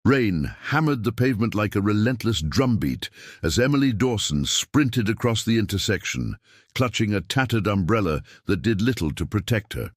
Rain hammered the pavement like a relentless drumbeat as Emily Dawson sprinted across the intersection, clutching a tattered umbrella that did little to protect her.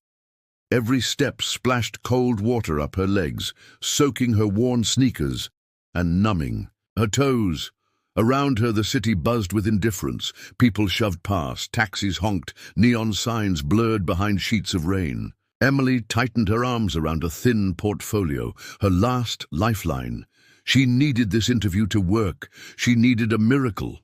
Every step splashed cold water up her legs, soaking her worn sneakers and numbing her toes. Around her, the city buzzed with indifference. People shoved past, taxis honked, neon signs blurred behind sheets of rain. Emily tightened her arms around a thin portfolio, her last lifeline. She needed this interview to work. She needed a miracle.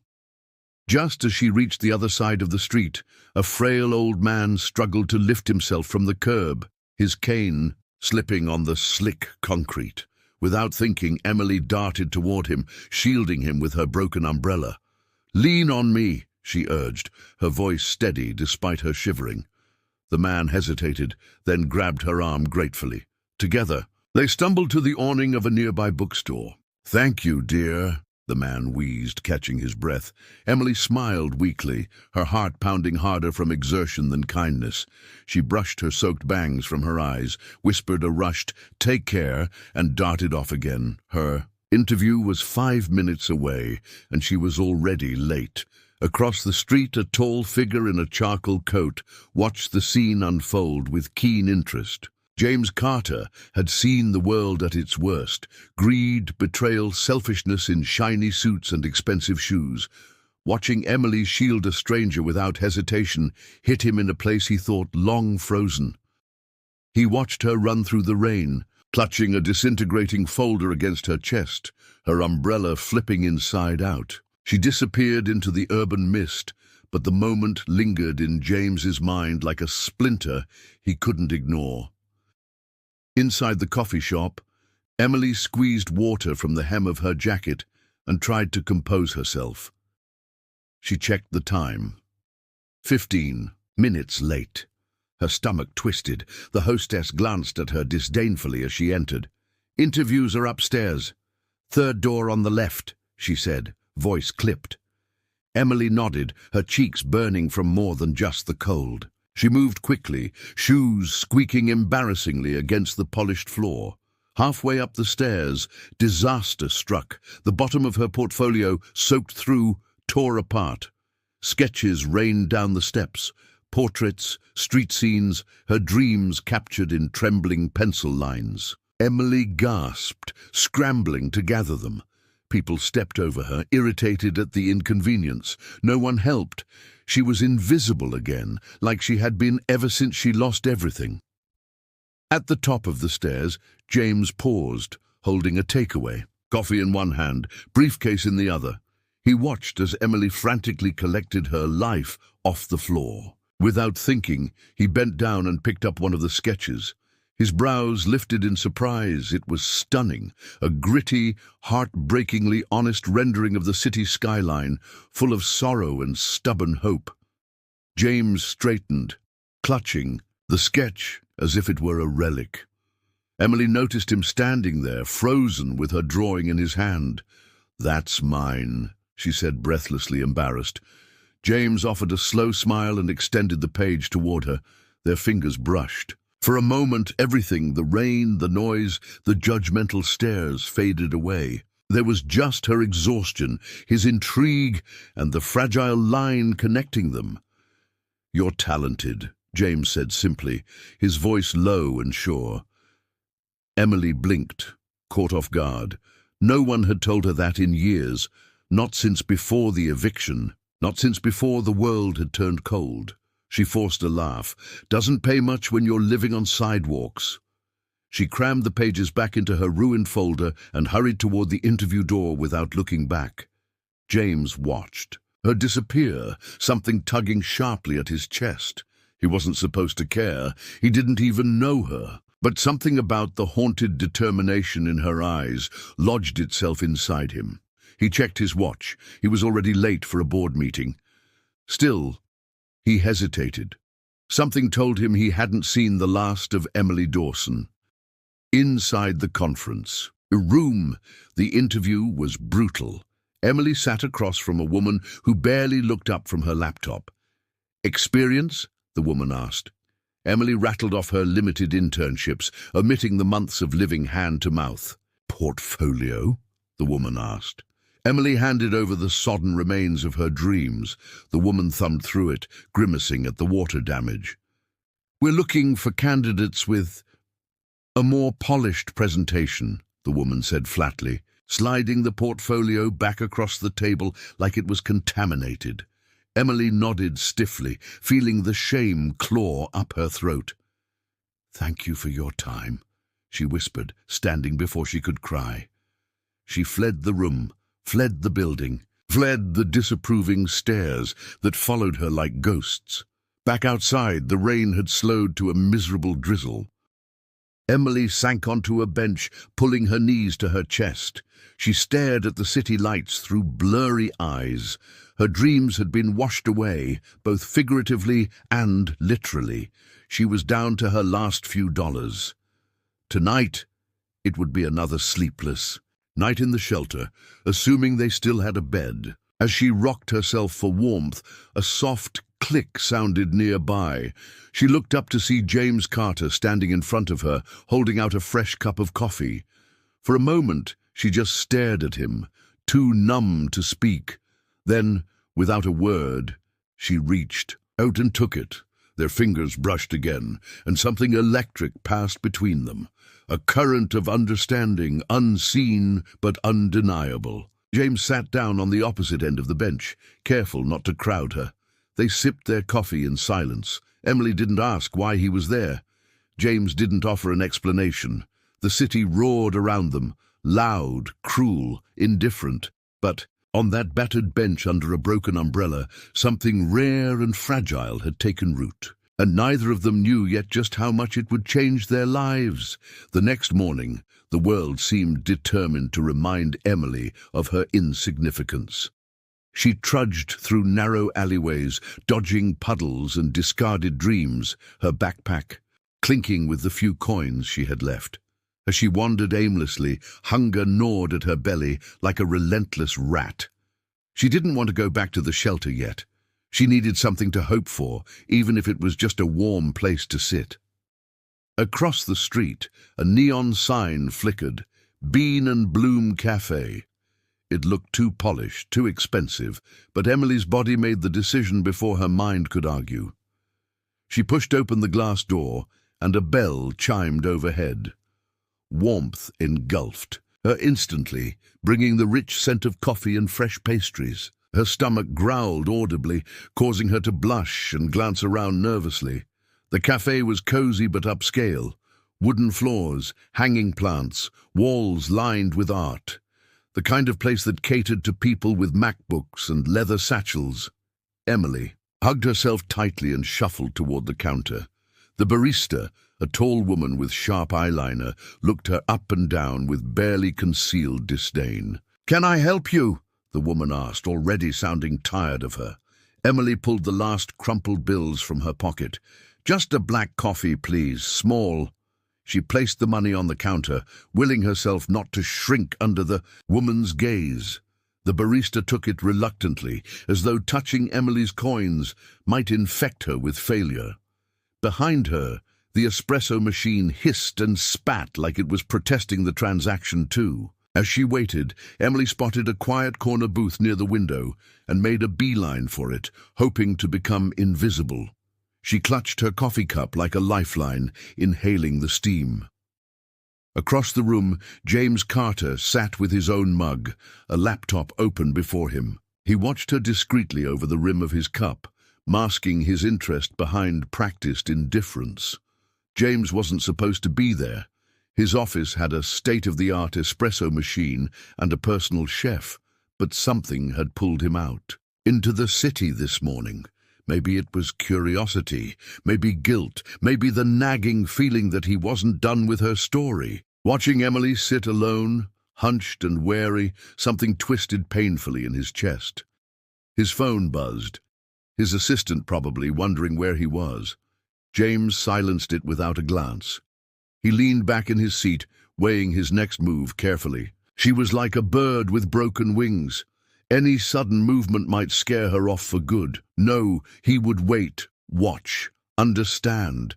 Just as she reached the other side of the street, a frail old man struggled to lift himself from the curb, his cane slipping on the slick concrete. Without thinking, Emily darted toward him, shielding him with her broken umbrella. "Lean on me," she urged, her voice steady despite her shivering. The man hesitated, then grabbed her arm gratefully. Together, they stumbled to the awning of a nearby bookstore. "Thank you, dear," the man wheezed, catching his breath. Emily smiled weakly, her heart pounding harder from exertion than kindness. She brushed her soaked bangs from her eyes, whispered a rushed, "Take care," and darted off again. Her interview was 5 minutes away, and she was already late. Across the street, a tall figure in a charcoal coat watched the scene unfold with keen interest. James Carter had seen the world at its worst: greed, betrayal, selfishness in shiny suits and expensive shoes. Watching Emily shield a stranger without hesitation hit him in a place he thought long frozen. He watched her run through the rain, clutching a disintegrating folder against her chest, her umbrella flipping inside out. She disappeared into the urban mist, but the moment lingered in James's mind like a splinter he couldn't ignore. Inside the coffee shop, Emily squeezed water from the hem of her jacket and tried to compose herself. She checked the time. 15 minutes late. Her stomach twisted. The hostess glanced at her disdainfully as she entered. "Interviews are upstairs. 3rd door on the left," she said, voice clipped. Emily nodded, her cheeks burning from more than just the cold. She moved quickly, shoes squeaking embarrassingly against the polished floor. Halfway up the stairs, disaster struck. The bottom of her portfolio, soaked through, tore apart. Sketches rained down the steps, portraits, street scenes, her dreams captured in trembling pencil lines. Emily gasped, scrambling to gather them. People stepped over her, irritated at the inconvenience. No one helped. She was invisible again, like she had been ever since she lost everything. At the top of the stairs, James paused, holding a takeaway, coffee in one hand, briefcase in the other. He watched as Emily frantically collected her life off the floor. Without thinking, he bent down and picked up one of the sketches. His brows lifted in surprise. It was stunning, a gritty, heartbreakingly honest rendering of the city skyline, full of sorrow and stubborn hope. James straightened, clutching the sketch as if it were a relic. Emily noticed him standing there, frozen with her drawing in his hand. "That's mine," she said, breathlessly embarrassed. James offered a slow smile and extended the page toward her. Their fingers brushed. For a moment, everything, the rain, the noise, the judgmental stares, faded away. There was just her exhaustion, his intrigue, and the fragile line connecting them. "You're talented," James said simply, his voice low and sure. Emily blinked, caught off guard. No one had told her that in years, not since before the eviction, not since before the world had turned cold. She forced a laugh. "Doesn't pay much when you're living on sidewalks." She crammed the pages back into her ruined folder and hurried toward the interview door without looking back. James watched her disappear, something tugging sharply at his chest. He wasn't supposed to care. He didn't even know her. But something about the haunted determination in her eyes lodged itself inside him. He checked his watch. He was already late for a board meeting. Still, he hesitated. Something told him he hadn't seen the last of Emily Dawson. Inside the conference room, the interview was brutal. Emily sat across from a woman who barely looked up from her laptop. "Experience?" the woman asked. Emily rattled off her limited internships, omitting the months of living hand to mouth. portfolio?" the woman asked. Emily handed over the sodden remains of her dreams. The woman thumbed through it, grimacing at the water damage. "We're looking for candidates with a more polished presentation," the woman said flatly, sliding the portfolio back across the table like it was contaminated. Emily nodded stiffly, feeling the shame claw up her throat. "Thank you for your time," she whispered, standing before she could cry. She fled the room, fled the building, fled the disapproving stares that followed her like ghosts. Back outside, the rain had slowed to a miserable drizzle. Emily sank onto a bench, pulling her knees to her chest. She stared at the city lights through blurry eyes. Her dreams had been washed away, both figuratively and literally. She was down to her last few dollars. Tonight, it would be another sleepless night in the shelter, assuming they still had a bed. As she rocked herself for warmth, a soft click sounded nearby. She looked up to see James Carter standing in front of her, holding out a fresh cup of coffee. For a moment, she just stared at him, too numb to speak. Then, without a word, she reached out and took it. Their fingers brushed again, and something electric passed between them. A current of understanding, unseen but undeniable. James sat down on the opposite end of the bench, careful not to crowd her. They sipped their coffee in silence. Emily didn't ask why he was there. James didn't offer an explanation. The city roared around them, loud, cruel, indifferent. But on that battered bench under a broken umbrella, something rare and fragile had taken root. And neither of them knew yet just how much it would change their lives. The next morning, the world seemed determined to remind Emily of her insignificance. She trudged through narrow alleyways, dodging puddles and discarded dreams, her backpack clinking with the few coins she had left. As she wandered aimlessly, hunger gnawed at her belly like a relentless rat. She didn't want to go back to the shelter yet. She needed something to hope for, even if it was just a warm place to sit. Across the street, a neon sign flickered, Bean and Bloom Cafe. It looked too polished, too expensive, but Emily's body made the decision before her mind could argue. She pushed open the glass door, and a bell chimed overhead. Warmth engulfed her instantly, bringing the rich scent of coffee and fresh pastries. Her stomach growled audibly, causing her to blush and glance around nervously. The cafe was cozy but upscale. Wooden floors, hanging plants, walls lined with art. The kind of place that catered to people with MacBooks and leather satchels. Emily hugged herself tightly and shuffled toward the counter. The barista, a tall woman with sharp eyeliner, looked her up and down with barely concealed disdain. "Can I help you?" the woman asked, already sounding tired of her. Emily pulled the last crumpled bills from her pocket. "Just a black coffee, please, small." She placed the money on the counter, willing herself not to shrink under the woman's gaze. The barista took it reluctantly, as though touching Emily's coins might infect her with failure. Behind her, the espresso machine hissed and spat like it was protesting the transaction too. As she waited, Emily spotted a quiet corner booth near the window and made a beeline for it, hoping to become invisible. She clutched her coffee cup like a lifeline, inhaling the steam. Across the room, James Carter sat with his own mug, a laptop open before him. He watched her discreetly over the rim of his cup, masking his interest behind practiced indifference. James wasn't supposed to be there. His office had a state-of-the-art espresso machine and a personal chef, but something had pulled him out. Into the city this morning. Maybe it was curiosity, maybe guilt, maybe the nagging feeling that he wasn't done with her story. Watching Emily sit alone, hunched and wary, something twisted painfully in his chest. His phone buzzed. His assistant probably wondering where he was. James silenced it without a glance. He leaned back in his seat, weighing his next move carefully. She was like a bird with broken wings. Any sudden movement might scare her off for good. No, he would wait, watch, understand.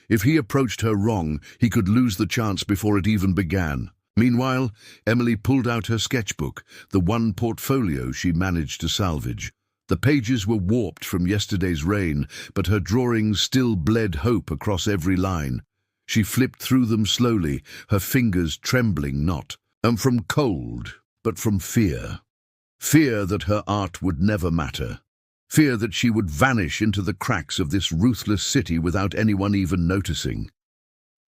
If he approached her wrong, he could lose the chance before it even began. Meanwhile, Emily pulled out her sketchbook, the one portfolio she managed to salvage. The pages were warped from yesterday's rain, but her drawings still bled hope across every line. She flipped through them slowly, her fingers trembling not from cold, but from fear. Fear that her art would never matter. Fear that she would vanish into the cracks of this ruthless city without anyone even noticing.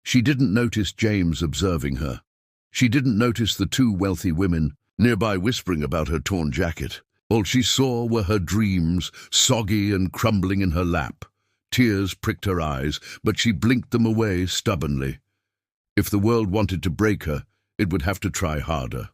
She didn't notice James observing her. She didn't notice the two wealthy women nearby whispering about her torn jacket. All she saw were her dreams, soggy and crumbling in her lap. Tears pricked her eyes, but she blinked them away stubbornly. If the world wanted to break her, it would have to try harder.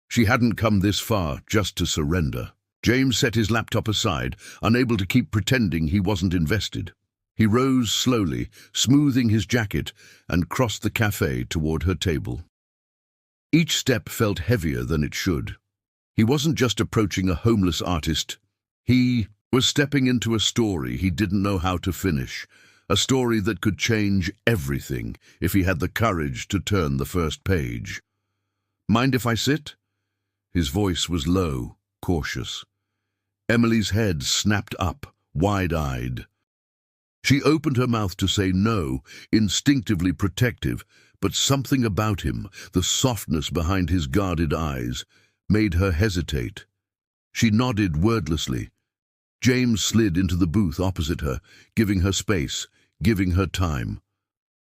She hadn't come this far just to surrender. James set his laptop aside, unable to keep pretending he wasn't invested. He rose slowly, smoothing his jacket, and crossed the cafe toward her table. Each step felt heavier than it should. He wasn't just approaching a homeless artist. He was stepping into a story he didn't know how to finish, a story that could change everything if he had the courage to turn the first page. "Mind if I sit?" His voice was low, cautious. Emily's head snapped up, wide-eyed. She opened her mouth to say no, instinctively protective, but something about him, the softness behind his guarded eyes, made her hesitate. She nodded wordlessly. James slid into the booth opposite her, giving her space, giving her time.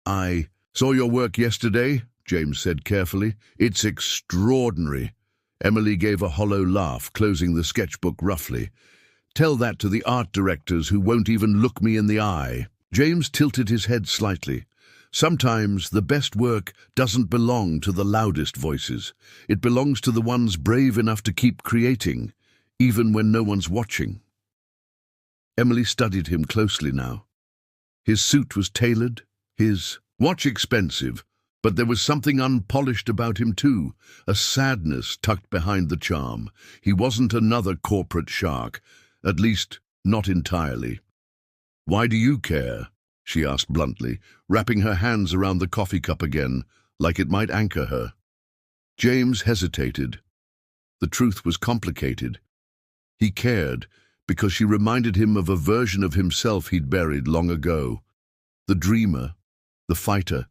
"I saw your work yesterday," James said carefully. "It's extraordinary." Emily gave a hollow laugh, closing the sketchbook roughly. "Tell that to the art directors who won't even look me in the eye." James tilted his head slightly. Sometimes the best work doesn't belong to the loudest voices. It belongs to the ones brave enough to keep creating, even when no one's watching. Emily studied him closely now. His suit was tailored, his watch expensive, but there was something unpolished about him too, a sadness tucked behind the charm. He wasn't another corporate shark, at least not entirely. "Why do you care?" she asked bluntly, wrapping her hands around the coffee cup again, like it might anchor her. James hesitated. The truth was complicated. He cared because she reminded him of a version of himself he'd buried long ago. The dreamer, the fighter.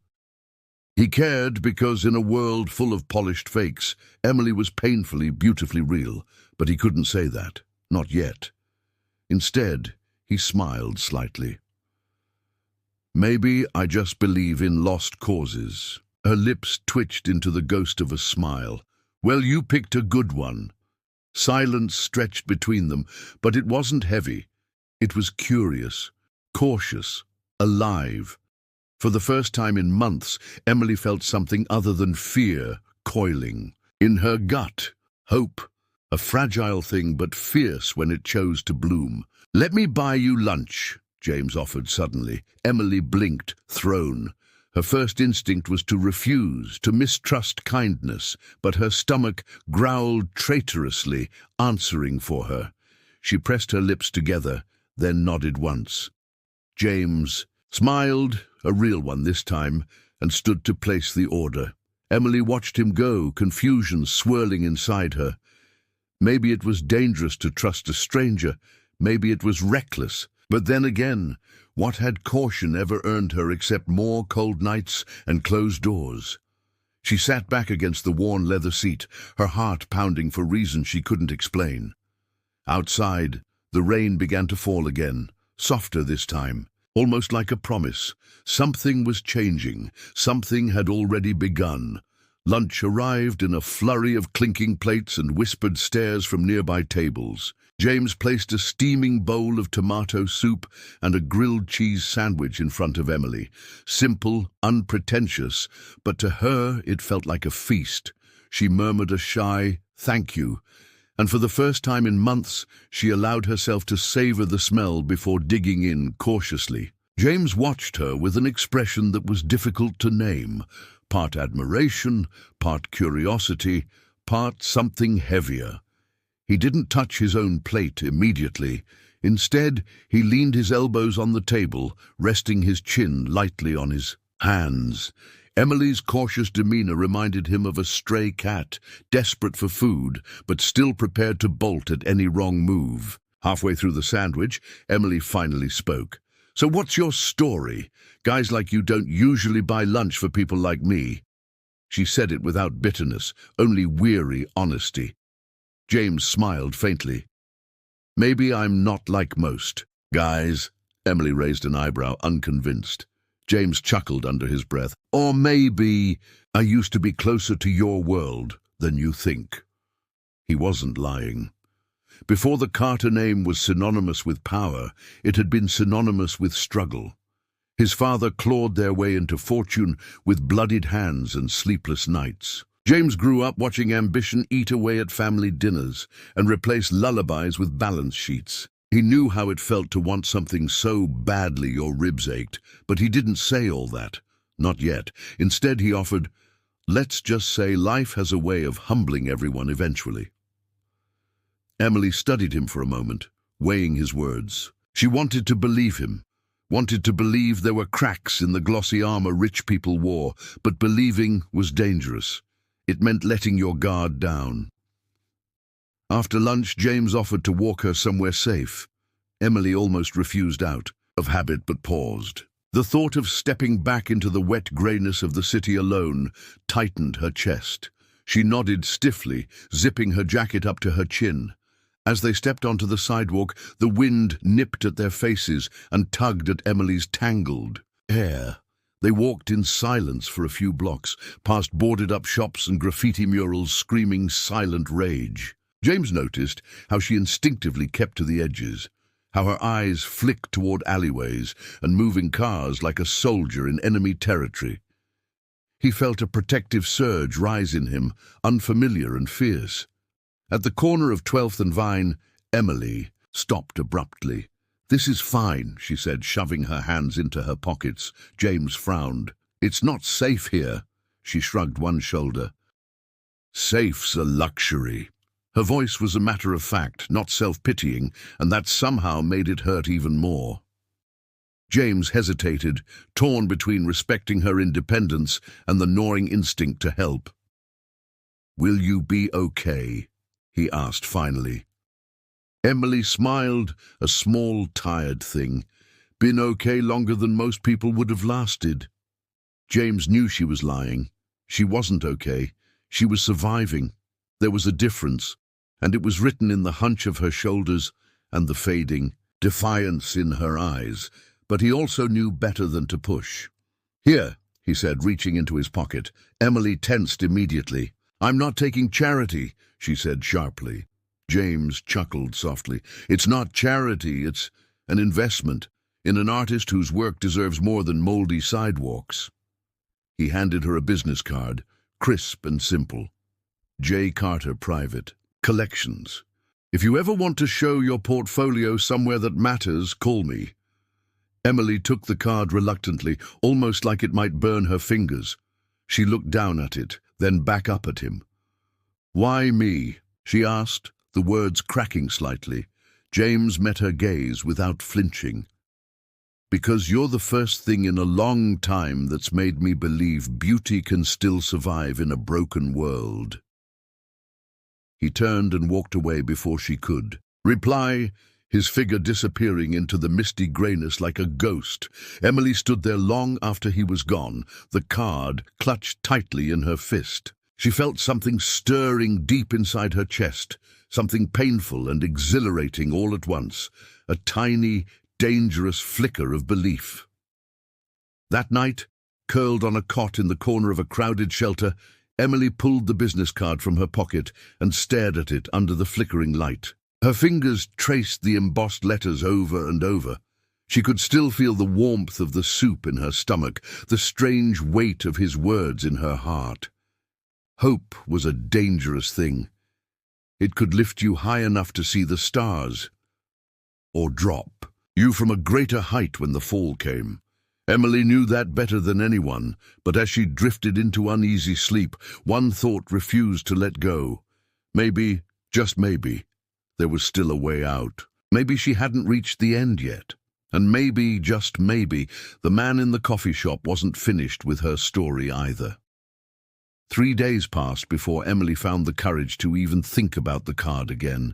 He cared because in a world full of polished fakes, Emily was painfully, beautifully real, but he couldn't say that. Not yet. Instead, he smiled slightly. "Maybe I just believe in lost causes." Her lips twitched into the ghost of a smile. "Well, you picked a good one." Silence stretched between them, but it wasn't heavy. It was curious, cautious, alive. For the first time in months, Emily felt something other than fear coiling. In her gut, hope, a fragile thing but fierce when it chose to bloom. "Let me buy you lunch," James offered suddenly. Emily blinked, thrown. Her first instinct was to refuse, to mistrust kindness, but her stomach growled traitorously, answering for her. She pressed her lips together, then nodded once. James smiled, a real one this time, and stood to place the order. Emily watched him go, confusion swirling inside her. Maybe it was dangerous to trust a stranger, maybe it was reckless. But then again, what had caution ever earned her except more cold nights and closed doors? She sat back against the worn leather seat, her heart pounding for reasons she couldn't explain. Outside, the rain began to fall again, softer this time, almost like a promise. Something was changing, something had already begun. Lunch arrived in a flurry of clinking plates and whispered stares from nearby tables. James placed a steaming bowl of tomato soup and a grilled cheese sandwich in front of Emily. Simple, unpretentious, but to her it felt like a feast. She murmured a shy, "Thank you," and for the first time in months, she allowed herself to savor the smell before digging in cautiously. James watched her with an expression that was difficult to name, part admiration, part curiosity, part something heavier. He didn't touch his own plate immediately. Instead, he leaned his elbows on the table, resting his chin lightly on his hands. Emily's cautious demeanor reminded him of a stray cat, desperate for food, but still prepared to bolt at any wrong move. Halfway through the sandwich, Emily finally spoke. "So what's your story? Guys like you don't usually buy lunch for people like me." She said it without bitterness, only weary honesty. James smiled faintly. "Maybe I'm not like most guys." Emily raised an eyebrow, unconvinced. James chuckled under his breath. "Or maybe I used to be closer to your world than you think." He wasn't lying. Before the Carter name was synonymous with power, it had been synonymous with struggle. His father clawed their way into fortune with bloodied hands and sleepless nights. James grew up watching ambition eat away at family dinners and replace lullabies with balance sheets. He knew how it felt to want something so badly your ribs ached, but he didn't say all that. Not yet. Instead, he offered, "Let's just say life has a way of humbling everyone eventually." Emily studied him for a moment, weighing his words. She wanted to believe him, wanted to believe there were cracks in the glossy armor rich people wore, but believing was dangerous. It meant letting your guard down. After lunch, James offered to walk her somewhere safe. Emily almost refused out, of habit, but paused. The thought of stepping back into the wet greyness of the city alone tightened her chest. She nodded stiffly, zipping her jacket up to her chin. As they stepped onto the sidewalk, the wind nipped at their faces and tugged at Emily's tangled hair. They walked in silence for a few blocks, past boarded-up shops and graffiti murals screaming silent rage. James noticed how she instinctively kept to the edges, how her eyes flicked toward alleyways and moving cars like a soldier in enemy territory. He felt a protective surge rise in him, unfamiliar and fierce. At the corner of 12th and Vine, Emily stopped abruptly. "This is fine," she said, shoving her hands into her pockets. James frowned. "It's not safe here." She shrugged one shoulder. "Safe's a luxury." Her voice was a matter of fact, not self-pitying, and that somehow made it hurt even more. James hesitated, torn between respecting her independence and the gnawing instinct to help. "Will you be okay?" he asked finally. Emily smiled, a small, tired thing. "Been okay longer than most people would have lasted." James knew she was lying. She wasn't okay. She was surviving. There was a difference, and it was written in the hunch of her shoulders and the fading defiance in her eyes. But he also knew better than to push. "Here," he said, reaching into his pocket. Emily tensed immediately. "I'm not taking charity," she said sharply. James chuckled softly. "It's not charity, it's an investment in an artist whose work deserves more than moldy sidewalks." He handed her a business card, crisp and simple. J. Carter Private. Collections. "If you ever want to show your portfolio somewhere that matters, call me." Emily took the card reluctantly, almost like it might burn her fingers. She looked down at it, then back up at him. "Why me?" she asked, the words cracking slightly. James met her gaze without flinching. "Because you're the first thing in a long time that's made me believe beauty can still survive in a broken world." He turned and walked away before she could reply, his figure disappearing into the misty greyness like a ghost. Emily stood there long after he was gone, the card clutched tightly in her fist. She felt something stirring deep inside her chest, something painful and exhilarating all at once, a tiny, dangerous flicker of belief. That night, curled on a cot in the corner of a crowded shelter, Emily pulled the business card from her pocket and stared at it under the flickering light. Her fingers traced the embossed letters over and over. She could still feel the warmth of the soup in her stomach, the strange weight of his words in her heart. Hope was a dangerous thing. It could lift you high enough to see the stars, or drop you from a greater height when the fall came. Emily knew that better than anyone, but as she drifted into uneasy sleep, one thought refused to let go. Maybe, just maybe, there was still a way out. Maybe she hadn't reached the end yet. And maybe, just maybe, the man in the coffee shop wasn't finished with her story either. 3 days passed before Emily found the courage to even think about the card again.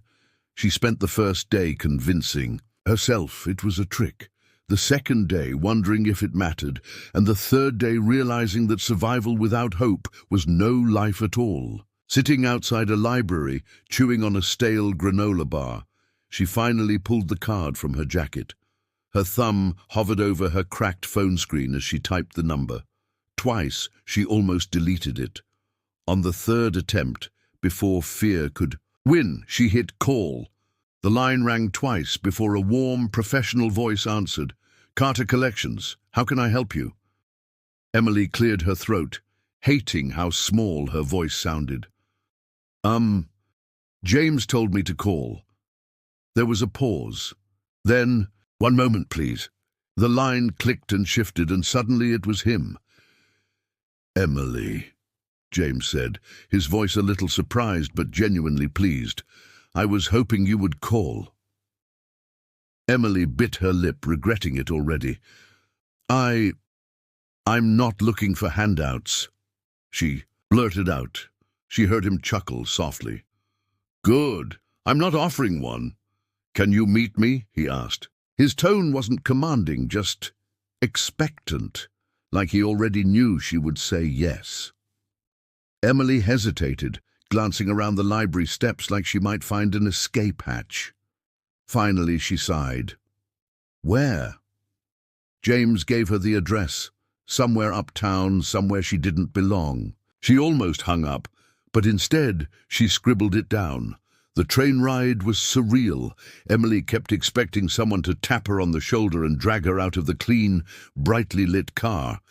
She spent the first day convincing herself it was a trick, the second day wondering if it mattered, and the third day realizing that survival without hope was no life at all. Sitting outside a library, chewing on a stale granola bar, she finally pulled the card from her jacket. Her thumb hovered over her cracked phone screen as she typed the number. Twice she almost deleted it. On the third attempt, before fear could win, she hit call. The line rang twice before a warm, professional voice answered. "Carter Collections, how can I help you?" Emily cleared her throat, hating how small her voice sounded. James told me to call." There was a pause. Then, "One moment, please." The line clicked and shifted, and suddenly it was him. "Emily," James said, his voice a little surprised but genuinely pleased. "I was hoping you would call." Emily bit her lip, regretting it already. I'm not looking for handouts," she blurted out. She heard him chuckle softly. "Good. I'm not offering one." "Can you meet me?" he asked. His tone wasn't commanding, just expectant, like he already knew she would say yes. Emily hesitated, glancing around the library steps like she might find an escape hatch. Finally, she sighed. "Where?" James gave her the address. Somewhere uptown, somewhere she didn't belong. She almost hung up, but instead she scribbled it down. The train ride was surreal. Emily kept expecting someone to tap her on the shoulder and drag her out of the clean, brightly lit car.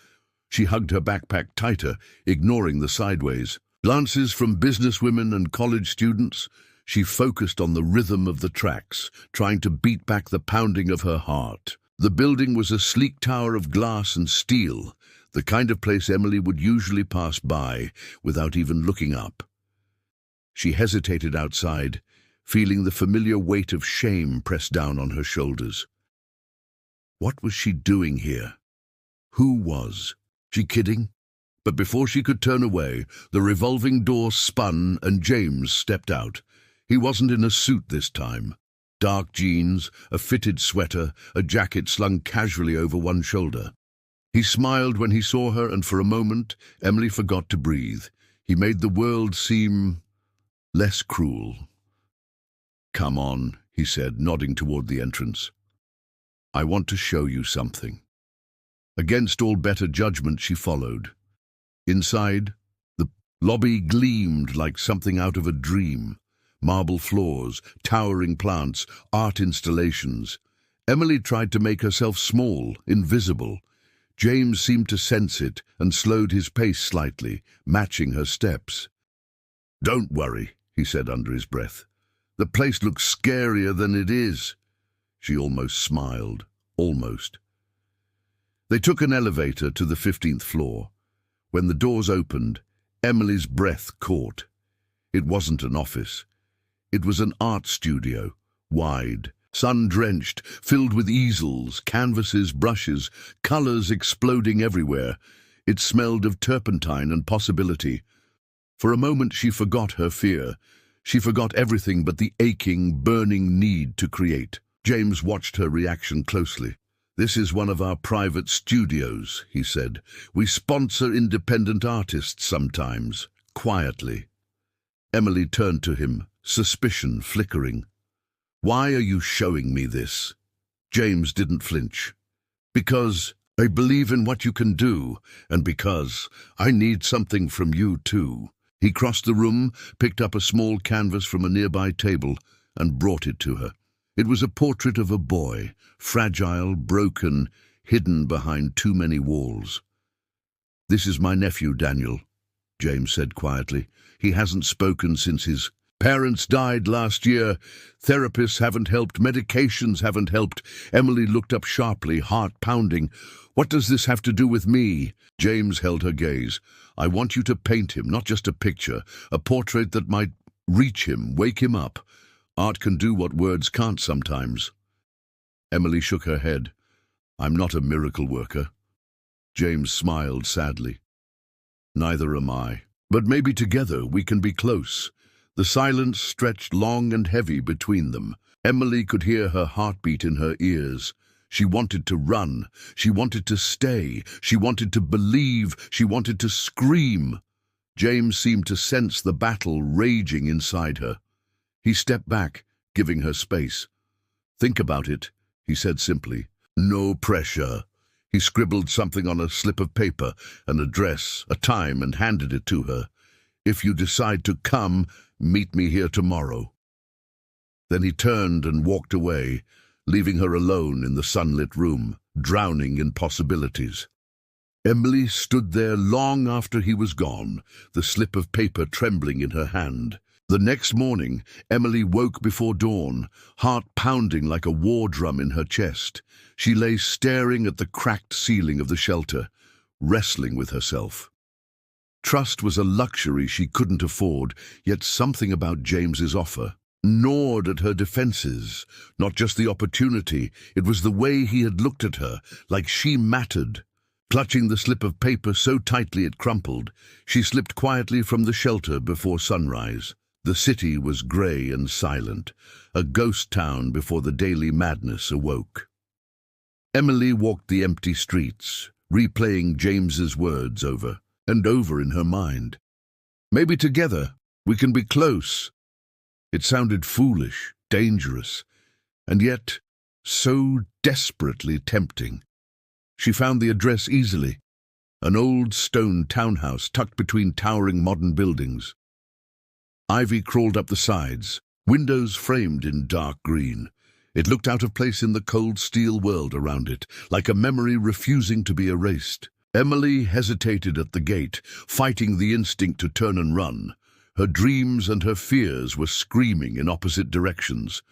She hugged her backpack tighter, ignoring the sideways glances from businesswomen and college students. She focused on the rhythm of the tracks, trying to beat back the pounding of her heart. The building was a sleek tower of glass and steel, the kind of place Emily would usually pass by without even looking up. She hesitated outside, feeling the familiar weight of shame press down on her shoulders. What was she doing here? Who was? She kidding? But before she could turn away, the revolving door spun and James stepped out. He wasn't in a suit this time. Dark jeans, a fitted sweater, a jacket slung casually over one shoulder. He smiled when he saw her, and for a moment, Emily forgot to breathe. He made the world seem less cruel. "Come on," he said, nodding toward the entrance. "I want to show you something." Against all better judgment, she followed. Inside, the lobby gleamed like something out of a dream. Marble floors, towering plants, art installations. Emily tried to make herself small, invisible. James seemed to sense it and slowed his pace slightly, matching her steps. "Don't worry," he said under his breath. "The place looks scarier than it is." She almost smiled. Almost. They took an elevator to the 15th floor. When the doors opened, Emily's breath caught. It wasn't an office. It was an art studio, wide, sun-drenched, filled with easels, canvases, brushes, colors exploding everywhere. It smelled of turpentine and possibility. For a moment she forgot her fear. She forgot everything but the aching, burning need to create. James watched her reaction closely. "This is one of our private studios," he said. "We sponsor independent artists sometimes," quietly. Emily turned to him, suspicion flickering. "Why are you showing me this?" James didn't flinch. "Because I believe in what you can do, and because I need something from you too." He crossed the room, picked up a small canvas from a nearby table, and brought it to her. It was a portrait of a boy, fragile, broken, hidden behind too many walls. "This is my nephew, Daniel," James said quietly. "He hasn't spoken since his parents died last year. Therapists haven't helped, medications haven't helped." Emily looked up sharply, heart pounding. "What does this have to do with me?" James held her gaze. "I want you to paint him, not just a picture, a portrait that might reach him, wake him up. Art can do what words can't sometimes." Emily shook her head. I'm not a miracle worker. James smiled sadly. Neither am I. But maybe together we can be close. The silence stretched long and heavy between them. Emily could hear her heartbeat in her ears. She wanted to run. She wanted to stay. She wanted to believe. She wanted to scream. James seemed to sense the battle raging inside her. He stepped back, giving her space. "Think about it," he said simply. "No pressure." He scribbled something on a slip of paper, an address, a time, and handed it to her. "If you decide to come, meet me here tomorrow." Then he turned and walked away, leaving her alone in the sunlit room, drowning in possibilities. Emily stood there long after he was gone, the slip of paper trembling in her hand. The next morning, Emily woke before dawn, heart pounding like a war drum in her chest. She lay staring at the cracked ceiling of the shelter, wrestling with herself. Trust was a luxury she couldn't afford, yet something about James's offer gnawed at her defenses. Not just the opportunity, it was the way he had looked at her, like she mattered. Clutching the slip of paper so tightly it crumpled, she slipped quietly from the shelter before sunrise. The city was grey and silent, a ghost town before the daily madness awoke. Emily walked the empty streets, replaying James's words over and over in her mind. "Maybe together we can be close." It sounded foolish, dangerous, and yet so desperately tempting. She found the address easily, an old stone townhouse tucked between towering modern buildings. Ivy crawled up the sides, windows framed in dark green. It looked out of place in the cold steel world around it, like a memory refusing to be erased. Emily hesitated at the gate, fighting the instinct to turn and run. Her dreams and her fears were screaming in opposite directions.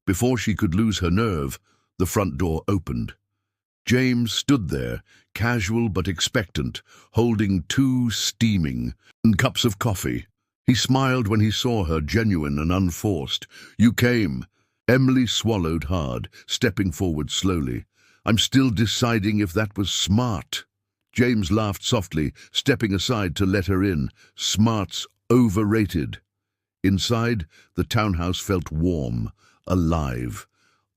Before she could lose her nerve, the front door opened. James stood there, casual but expectant, holding 2 steaming cups of coffee. He smiled when he saw her, genuine and unforced. "You came." Emily swallowed hard, stepping forward slowly. "I'm still deciding if that was smart." James laughed softly, stepping aside to let her in. "Smart's overrated." Inside, the townhouse felt warm, alive.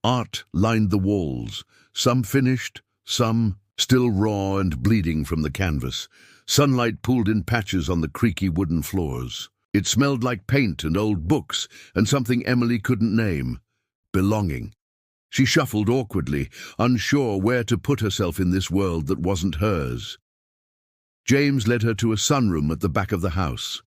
Art lined the walls, some finished, some still raw and bleeding from the canvas. Sunlight pooled in patches on the creaky wooden floors. It smelled like paint and old books, and something Emily couldn't name: belonging. She shuffled awkwardly, unsure where to put herself in this world that wasn't hers. James led her to a sunroom at the back of the house.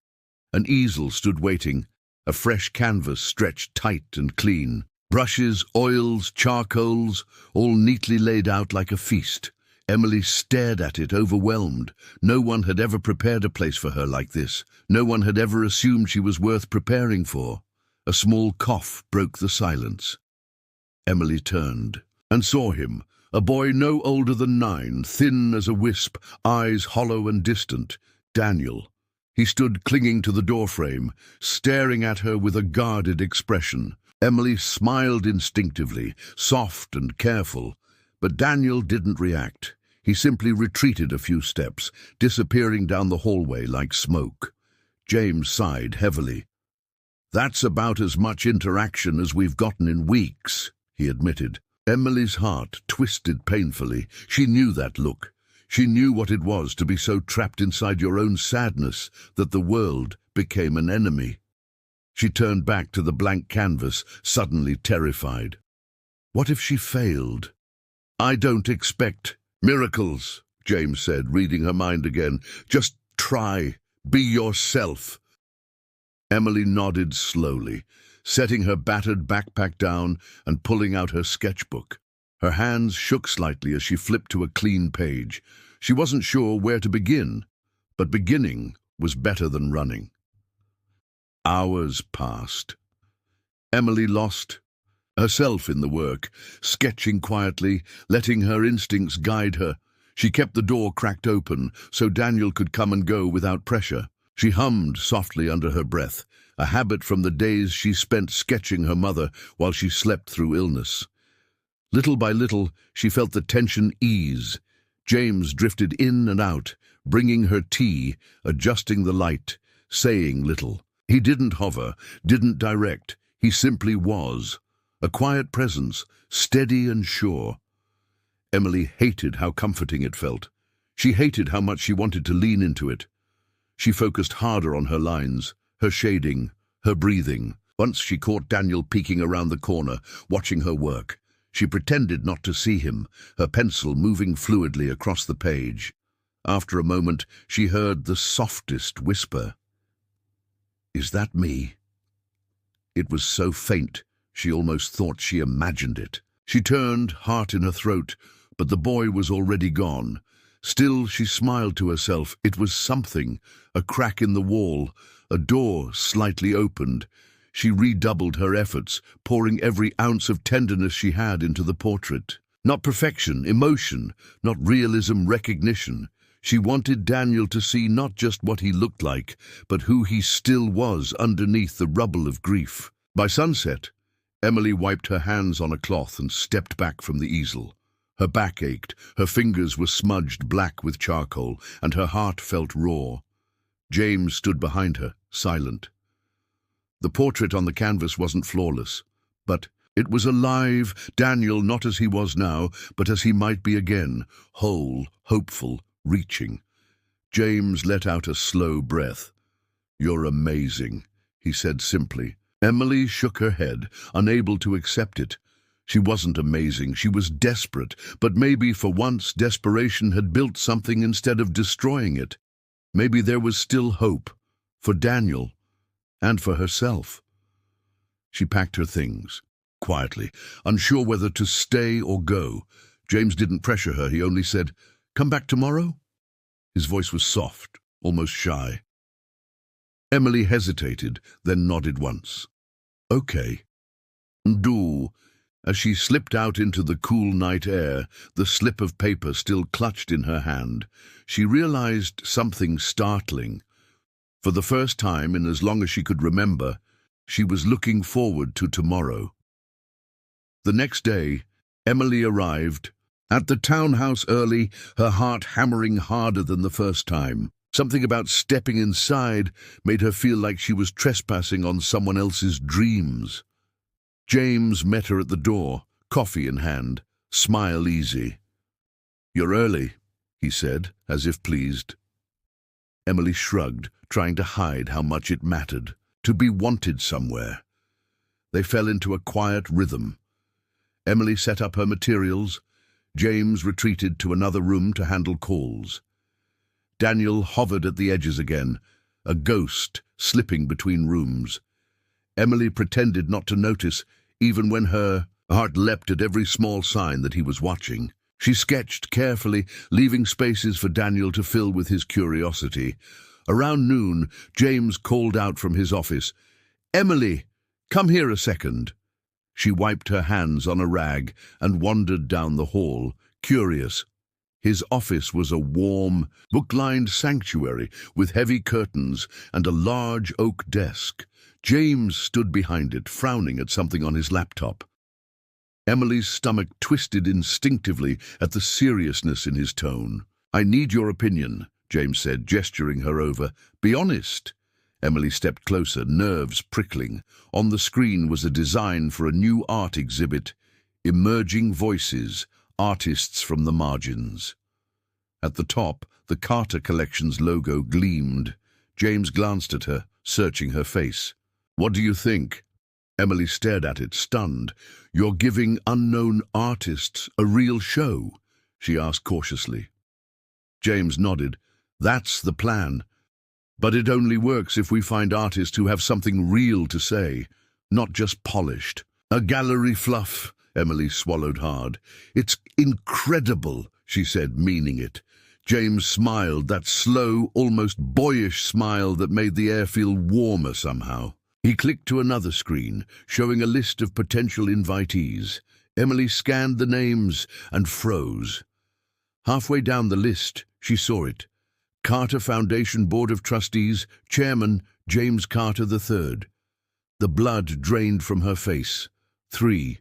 An easel stood waiting, a fresh canvas stretched tight and clean. Brushes, oils, charcoals, all neatly laid out like a feast. Emily stared at it, overwhelmed. No one had ever prepared a place for her like this. No one had ever assumed she was worth preparing for. A small cough broke the silence. Emily turned and saw him, a boy no older than 9, thin as a wisp, eyes hollow and distant. Daniel. He stood clinging to the doorframe, staring at her with a guarded expression. Emily smiled instinctively, soft and careful, but Daniel didn't react. He simply retreated a few steps, disappearing down the hallway like smoke. James sighed heavily. "That's about as much interaction as we've gotten in weeks," he admitted. Emily's heart twisted painfully. She knew that look. She knew what it was to be so trapped inside your own sadness that the world became an enemy. She turned back to the blank canvas, suddenly terrified. What if she failed? "I don't expect miracles," James said, reading her mind again. "Just try. Be yourself." Emily nodded slowly, setting her battered backpack down and pulling out her sketchbook. Her hands shook slightly as she flipped to a clean page. She wasn't sure where to begin, but beginning was better than running. Hours passed. Emily lost herself in the work, sketching quietly, letting her instincts guide her. She kept the door cracked open so Daniel could come and go without pressure. She hummed softly under her breath, a habit from the days she spent sketching her mother while she slept through illness. Little by little, she felt the tension ease. James drifted in and out, bringing her tea, adjusting the light, saying little. He didn't hover, didn't direct. He simply was. A quiet presence, steady and sure. Emily hated how comforting it felt. She hated how much she wanted to lean into it. She focused harder on her lines, her shading, her breathing. Once she caught Daniel peeking around the corner, watching her work. She pretended not to see him, her pencil moving fluidly across the page. After a moment, she heard the softest whisper. "Is that me?" It was so faint, she almost thought she imagined it. She turned, heart in her throat, but the boy was already gone. Still, she smiled to herself. It was something, a crack in the wall, a door slightly opened. She redoubled her efforts, pouring every ounce of tenderness she had into the portrait. Not perfection, emotion, not realism, recognition. She wanted Daniel to see not just what he looked like, but who he still was underneath the rubble of grief. By sunset, Emily wiped her hands on a cloth and stepped back from the easel. Her back ached, her fingers were smudged black with charcoal, and her heart felt raw. James stood behind her, silent. The portrait on the canvas wasn't flawless, but it was alive. Daniel, not as he was now, but as he might be again, whole, hopeful, reaching. James let out a slow breath. "You're amazing," he said simply. Emily shook her head, unable to accept it. She wasn't amazing, she was desperate, but maybe for once desperation had built something instead of destroying it. Maybe there was still hope, for Daniel, and for herself. She packed her things, quietly, unsure whether to stay or go. James didn't pressure her, he only said, "Come back tomorrow?" His voice was soft, almost shy. Emily hesitated, then nodded once. "Okay." "Do." As she slipped out into the cool night air, the slip of paper still clutched in her hand, she realized something startling. For the first time in as long as she could remember, she was looking forward to tomorrow. The next day, Emily arrived at the townhouse early, her heart hammering harder than the first time. Something about stepping inside made her feel like she was trespassing on someone else's dreams. James met her at the door, coffee in hand, smile easy. "You're early," he said, as if pleased. Emily shrugged, trying to hide how much it mattered, to be wanted somewhere. They fell into a quiet rhythm. Emily set up her materials. James retreated to another room to handle calls. Daniel hovered at the edges again, a ghost slipping between rooms. Emily pretended not to notice, even when her heart leapt at every small sign that he was watching. She sketched carefully, leaving spaces for Daniel to fill with his curiosity. Around noon, James called out from his office, "Emily, come here a second." She wiped her hands on a rag and wandered down the hall, curious. His office was a warm, book-lined sanctuary with heavy curtains and a large oak desk. James stood behind it, frowning at something on his laptop. Emily's stomach twisted instinctively at the seriousness in his tone. "I need your opinion," James said, gesturing her over. "Be honest." Emily stepped closer, nerves prickling. On the screen was a design for a new art exhibit, Emerging Voices, Artists from the Margins. At the top, the Carter Collection's logo gleamed. James glanced at her, searching her face. "What do you think?" Emily stared at it, stunned. "You're giving unknown artists a real show?" she asked cautiously. James nodded. "That's the plan. But it only works if we find artists who have something real to say, not just polished." "A gallery fluff," Emily swallowed hard. "It's incredible," she said, meaning it. James smiled, that slow, almost boyish smile that made the air feel warmer somehow. He clicked to another screen, showing a list of potential invitees. Emily scanned the names and froze. Halfway down the list, she saw it. Carter Foundation Board of Trustees, Chairman James Carter III. The blood drained from her face. 3.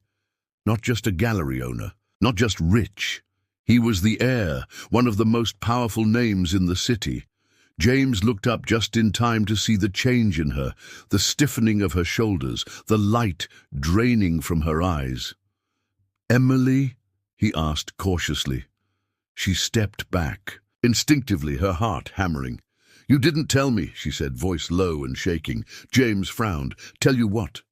Not just a gallery owner, not just rich. He was the heir, one of the most powerful names in the city. James looked up just in time to see the change in her, the stiffening of her shoulders, the light draining from her eyes. "Emily?" he asked cautiously. She stepped back, instinctively, her heart hammering. "You didn't tell me," she said, voice low and shaking. James frowned. "Tell you what?"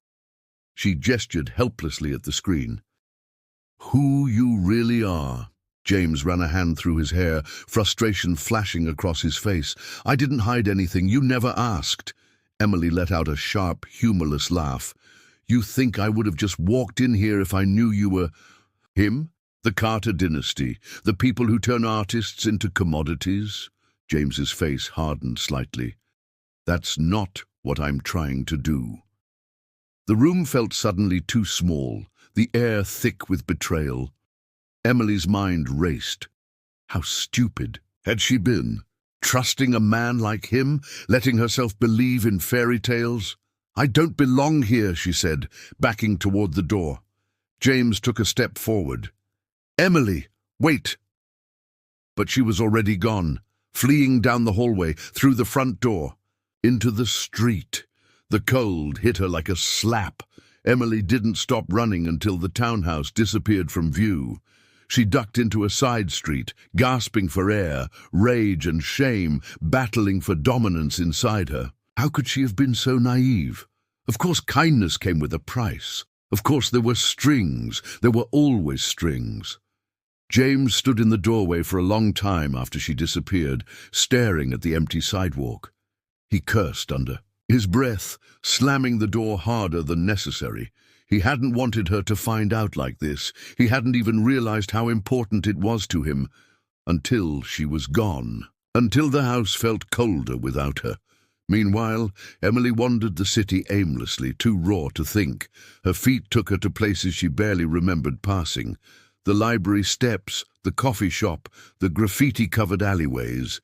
She gestured helplessly at the screen. "Who you really are." James ran a hand through his hair, frustration flashing across his face. "I didn't hide anything. You never asked." Emily let out a sharp, humorless laugh. "You think I would have just walked in here if I knew you were—" "Him? The Carter dynasty? The people who turn artists into commodities?" James's face hardened slightly. "That's not what I'm trying to do." The room felt suddenly too small, the air thick with betrayal. Emily's mind raced. How stupid had she been? Trusting a man like him, letting herself believe in fairy tales? "I don't belong here," she said, backing toward the door. James took a step forward. "Emily, wait!" But she was already gone, fleeing down the hallway, through the front door, into the street. The cold hit her like a slap. Emily didn't stop running until the townhouse disappeared from view. She ducked into a side street, gasping for air, rage and shame battling for dominance inside her. How could she have been so naive? Of course kindness came with a price. Of course there were strings. There were always strings. James stood in the doorway for a long time after she disappeared, staring at the empty sidewalk. He cursed under his breath, slamming the door harder than necessary. He hadn't wanted her to find out like this. He hadn't even realized how important it was to him, until she was gone, until the house felt colder without her. Meanwhile, Emily wandered the city aimlessly, too raw to think. Her feet took her to places she barely remembered passing. The library steps, the coffee shop, the graffiti-covered alleyways.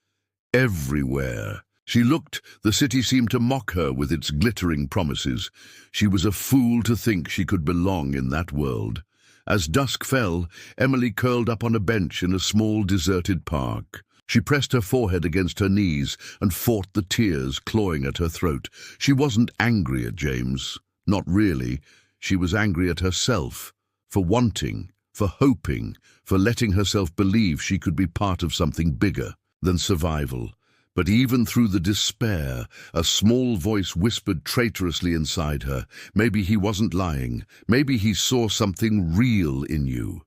Everywhere she looked, the city seemed to mock her with its glittering promises. She was a fool to think she could belong in that world. As dusk fell, Emily curled up on a bench in a small deserted park. She pressed her forehead against her knees and fought the tears clawing at her throat. She wasn't angry at James. Not really. She was angry at herself, for wanting, for hoping, for letting herself believe she could be part of something bigger than survival. But even through the despair, a small voice whispered traitorously inside her. Maybe he wasn't lying. Maybe he saw something real in you.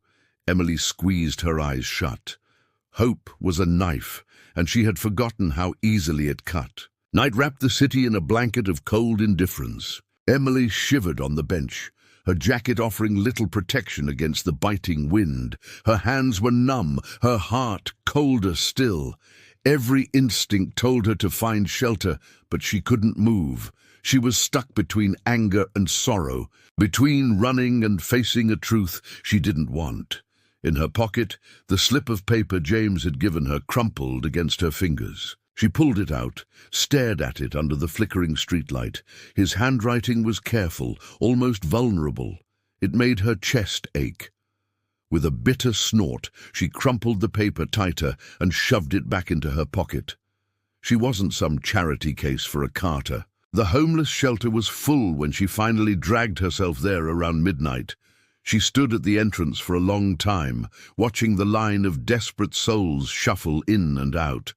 Emily squeezed her eyes shut. Hope was a knife, and she had forgotten how easily it cut. Night wrapped the city in a blanket of cold indifference. Emily shivered on the bench, her jacket offering little protection against the biting wind. Her hands were numb, her heart colder still. Every instinct told her to find shelter, but she couldn't move. She was stuck between anger and sorrow, between running and facing a truth she didn't want. In her pocket, the slip of paper James had given her crumpled against her fingers. She pulled it out, stared at it under the flickering streetlight. His handwriting was careful, almost vulnerable. It made her chest ache. With a bitter snort, she crumpled the paper tighter and shoved it back into her pocket. She wasn't some charity case for a Carter. The homeless shelter was full when she finally dragged herself there around midnight. She stood at the entrance for a long time, watching the line of desperate souls shuffle in and out.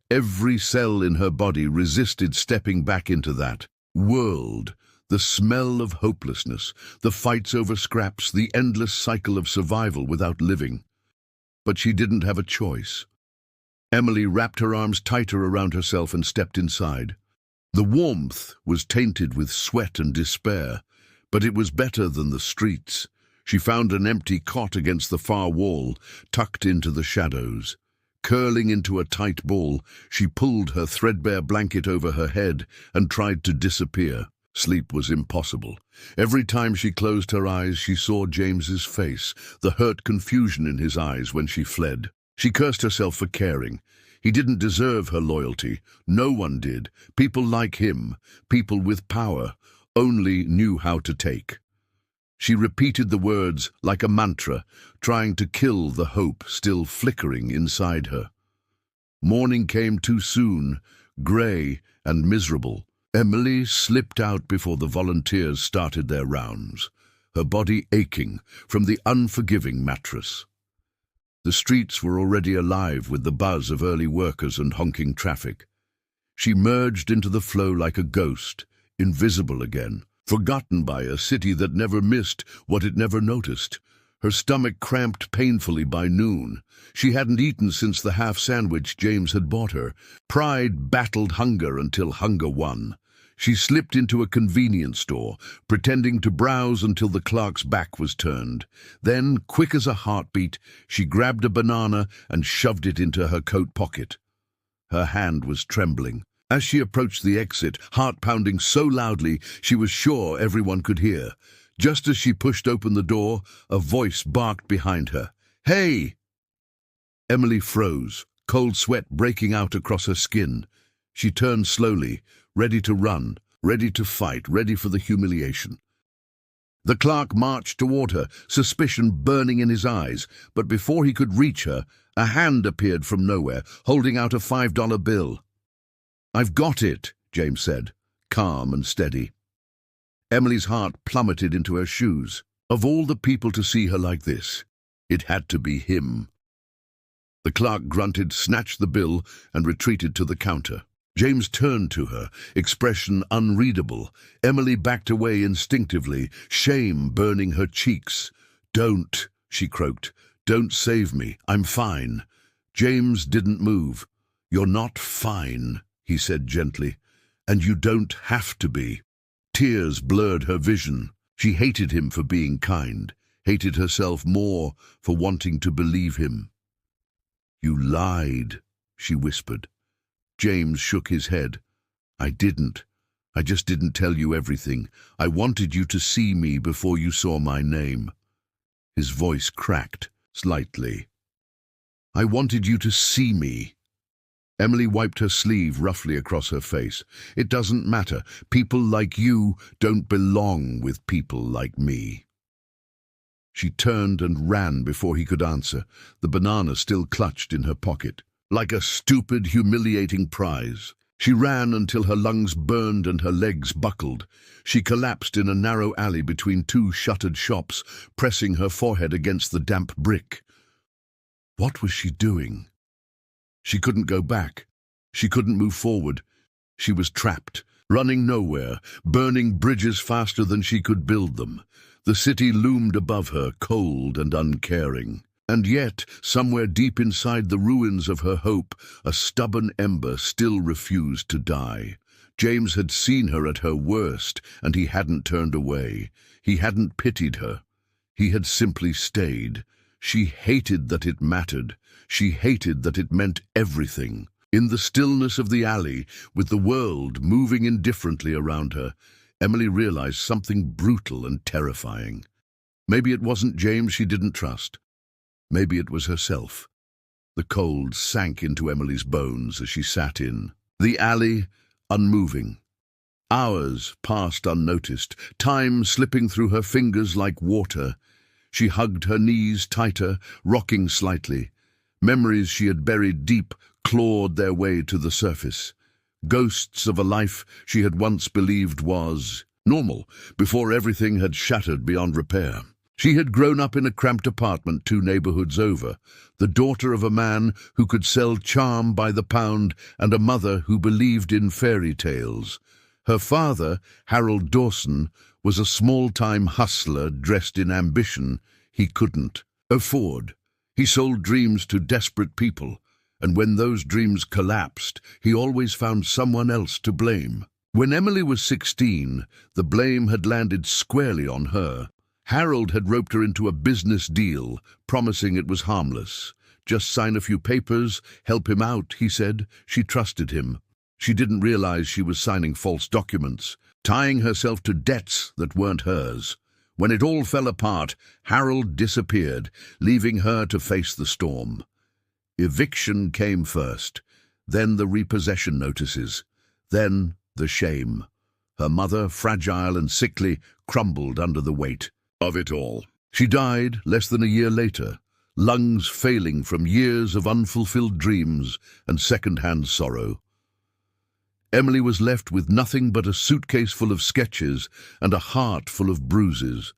Every cell in her body resisted stepping back into that world. The smell of hopelessness, the fights over scraps, the endless cycle of survival without living. But she didn't have a choice. Emily wrapped her arms tighter around herself and stepped inside. The warmth was tainted with sweat and despair, but it was better than the streets. She found an empty cot against the far wall, tucked into the shadows. Curling into a tight ball, she pulled her threadbare blanket over her head and tried to disappear. Sleep was impossible. Every time she closed her eyes, she saw James's face, the hurt confusion in his eyes when she fled. She cursed herself for caring. He didn't deserve her loyalty. No one did. People like him, people with power, only knew how to take. She repeated the words like a mantra, trying to kill the hope still flickering inside her. Morning came too soon, grey and miserable. Emily slipped out before the volunteers started their rounds, her body aching from the unforgiving mattress. The streets were already alive with the buzz of early workers and honking traffic. She merged into the flow like a ghost, invisible again, forgotten by a city that never missed what it never noticed. Her stomach cramped painfully by noon. She hadn't eaten since the half sandwich James had bought her. Pride battled hunger until hunger won. She slipped into a convenience store, pretending to browse until the clerk's back was turned. Then, quick as a heartbeat, she grabbed a banana and shoved it into her coat pocket. Her hand was trembling. As she approached the exit, heart pounding so loudly she was sure everyone could hear. Just as she pushed open the door, a voice barked behind her. "Hey!" Emily froze, cold sweat breaking out across her skin. She turned slowly, ready to run, ready to fight, ready for the humiliation. The clerk marched toward her, suspicion burning in his eyes, but before he could reach her, a hand appeared from nowhere, holding out a $5 bill. "I've got it," James said, calm and steady. Emily's heart plummeted into her shoes. Of all the people to see her like this, it had to be him. The clerk grunted, snatched the bill, and retreated to the counter. James turned to her, expression unreadable. Emily backed away instinctively, shame burning her cheeks. "Don't," she croaked. "Don't save me. I'm fine." James didn't move. "You're not fine," he said gently, "and you don't have to be." Tears blurred her vision. She hated him for being kind, hated herself more for wanting to believe him. "You lied," she whispered. James shook his head. "I didn't. I just didn't tell you everything. I wanted you to see me before you saw my name." His voice cracked slightly. "I wanted you to see me." Emily wiped her sleeve roughly across her face. "It doesn't matter. People like you don't belong with people like me." She turned and ran before he could answer, the banana still clutched in her pocket. Like a stupid, humiliating prize. She ran until her lungs burned and her legs buckled. She collapsed in a narrow alley between two shuttered shops, pressing her forehead against the damp brick. What was she doing? She couldn't go back. She couldn't move forward. She was trapped, running nowhere, burning bridges faster than she could build them. The city loomed above her, cold and uncaring. And yet, somewhere deep inside the ruins of her hope, a stubborn ember still refused to die. James had seen her at her worst, and he hadn't turned away. He hadn't pitied her. He had simply stayed. She hated that it mattered. She hated that it meant everything. In the stillness of the alley, with the world moving indifferently around her, Emily realized something brutal and terrifying. Maybe it wasn't James she didn't trust. Maybe it was herself. The cold sank into Emily's bones as she sat in the alley, unmoving. Hours passed unnoticed, time slipping through her fingers like water. She hugged her knees tighter, rocking slightly. Memories she had buried deep clawed their way to the surface. Ghosts of a life she had once believed was normal, before everything had shattered beyond repair. She had grown up in a cramped apartment 2 neighborhoods over, the daughter of a man who could sell charm by the pound and a mother who believed in fairy tales. Her father, Harold Dawson, was a small-time hustler dressed in ambition he couldn't afford. He sold dreams to desperate people, and when those dreams collapsed, he always found someone else to blame. When Emily was 16, the blame had landed squarely on her. Harold had roped her into a business deal, promising it was harmless. Just sign a few papers, help him out, he said. She trusted him. She didn't realize she was signing false documents, tying herself to debts that weren't hers. When it all fell apart, Harold disappeared, leaving her to face the storm. Eviction came first, then the repossession notices, then the shame. Her mother, fragile and sickly, crumbled under the weight. of it all. She died less than a year later, lungs failing from years of unfulfilled dreams and second-hand sorrow. Emily was left with nothing but a suitcase full of sketches and a heart full of bruises.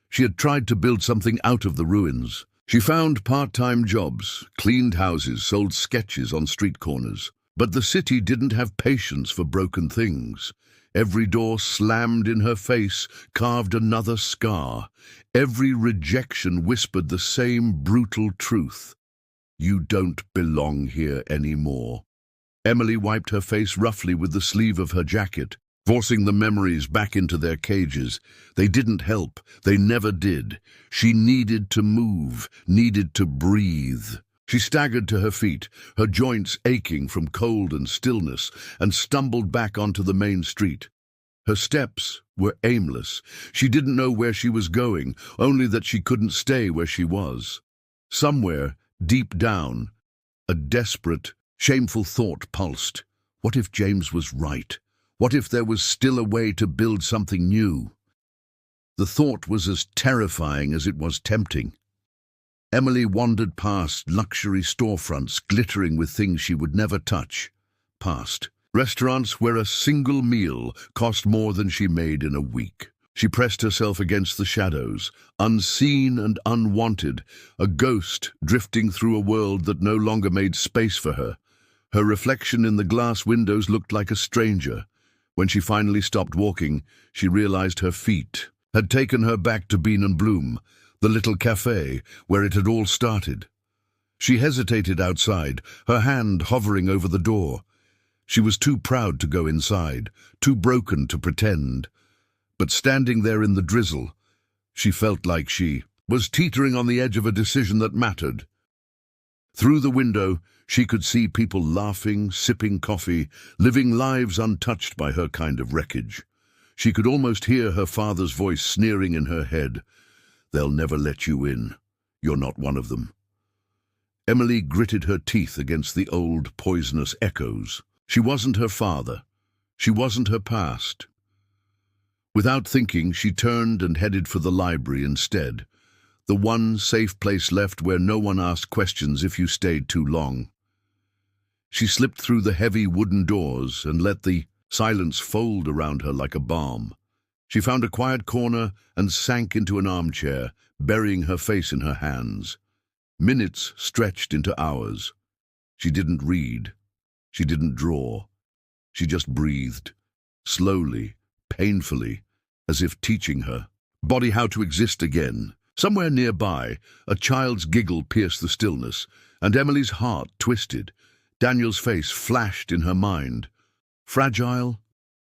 She had tried to build something out of the ruins. She found part-time jobs, cleaned houses, sold sketches on street corners. But the city didn't have patience for broken things. Every door slammed in her face carved another scar. Every rejection whispered the same brutal truth. You don't belong here anymore. Emily wiped her face roughly with the sleeve of her jacket, forcing the memories back into their cages. They didn't help. They never did. She needed to move, needed to breathe. She staggered to her feet, her joints aching from cold and stillness, and stumbled back onto the main street. Her steps were aimless. She didn't know where she was going, only that she couldn't stay where she was. Somewhere, deep down, a desperate, shameful thought pulsed. What if James was right? What if there was still a way to build something new? The thought was as terrifying as it was tempting. Emily wandered past luxury storefronts glittering with things she would never touch. Past restaurants where a single meal cost more than she made in a week. She pressed herself against the shadows, unseen and unwanted, a ghost drifting through a world that no longer made space for her. Her reflection in the glass windows looked like a stranger. When she finally stopped walking, she realized her feet had taken her back to Bean and Bloom, the little cafe where it had all started. She hesitated outside, her hand hovering over the door. She was too proud to go inside, too broken to pretend. But standing there in the drizzle, she felt like she was teetering on the edge of a decision that mattered. Through the window, she could see people laughing, sipping coffee, living lives untouched by her kind of wreckage. She could almost hear her father's voice sneering in her head. They'll never let you in. You're not one of them. Emily gritted her teeth against the old, poisonous echoes. She wasn't her father. She wasn't her past. Without thinking, she turned and headed for the library instead, the one safe place left where no one asked questions if you stayed too long. She slipped through the heavy wooden doors and let the silence fold around her like a balm. She found a quiet corner and sank into an armchair, burying her face in her hands. Minutes stretched into hours. She didn't read. She didn't draw. She just breathed, slowly, painfully, as if teaching her body how to exist again. Somewhere nearby, a child's giggle pierced the stillness, and Emily's heart twisted. Daniel's face flashed in her mind. Fragile,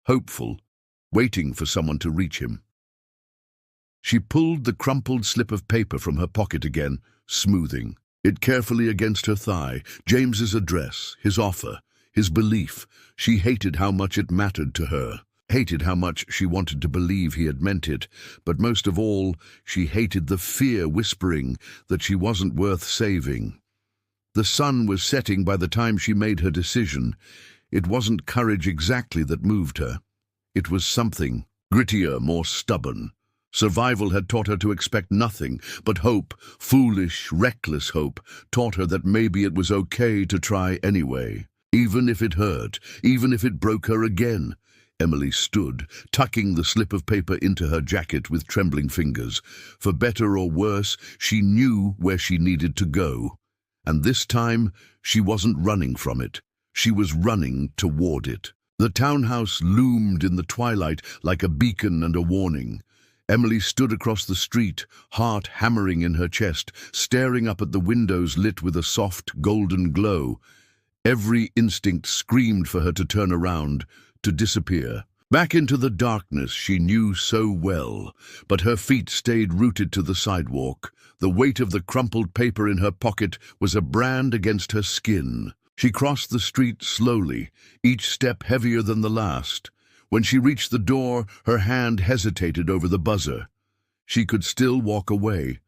hopeful, waiting for someone to reach him. She pulled the crumpled slip of paper from her pocket again, smoothing it carefully against her thigh. James's address, his offer, his belief. She hated how much it mattered to her, hated how much she wanted to believe he had meant it, but most of all, she hated the fear whispering that she wasn't worth saving. The sun was setting by the time she made her decision. It wasn't courage exactly that moved her. It was something grittier, more stubborn. Survival had taught her to expect nothing, but hope, foolish, reckless hope, taught her that maybe it was okay to try anyway. Even if it hurt, even if it broke her again. Emily stood, tucking the slip of paper into her jacket with trembling fingers. For better or worse, she knew where she needed to go. And this time, she wasn't running from it. She was running toward it. The townhouse loomed in the twilight like a beacon and a warning. Emily stood across the street, heart hammering in her chest, staring up at the windows lit with a soft, golden glow. Every instinct screamed for her to turn around, to disappear. Back into the darkness she knew so well, but her feet stayed rooted to the sidewalk. The weight of the crumpled paper in her pocket was a brand against her skin. She crossed the street slowly, each step heavier than the last. When she reached the door, her hand hesitated over the buzzer. She could still walk away,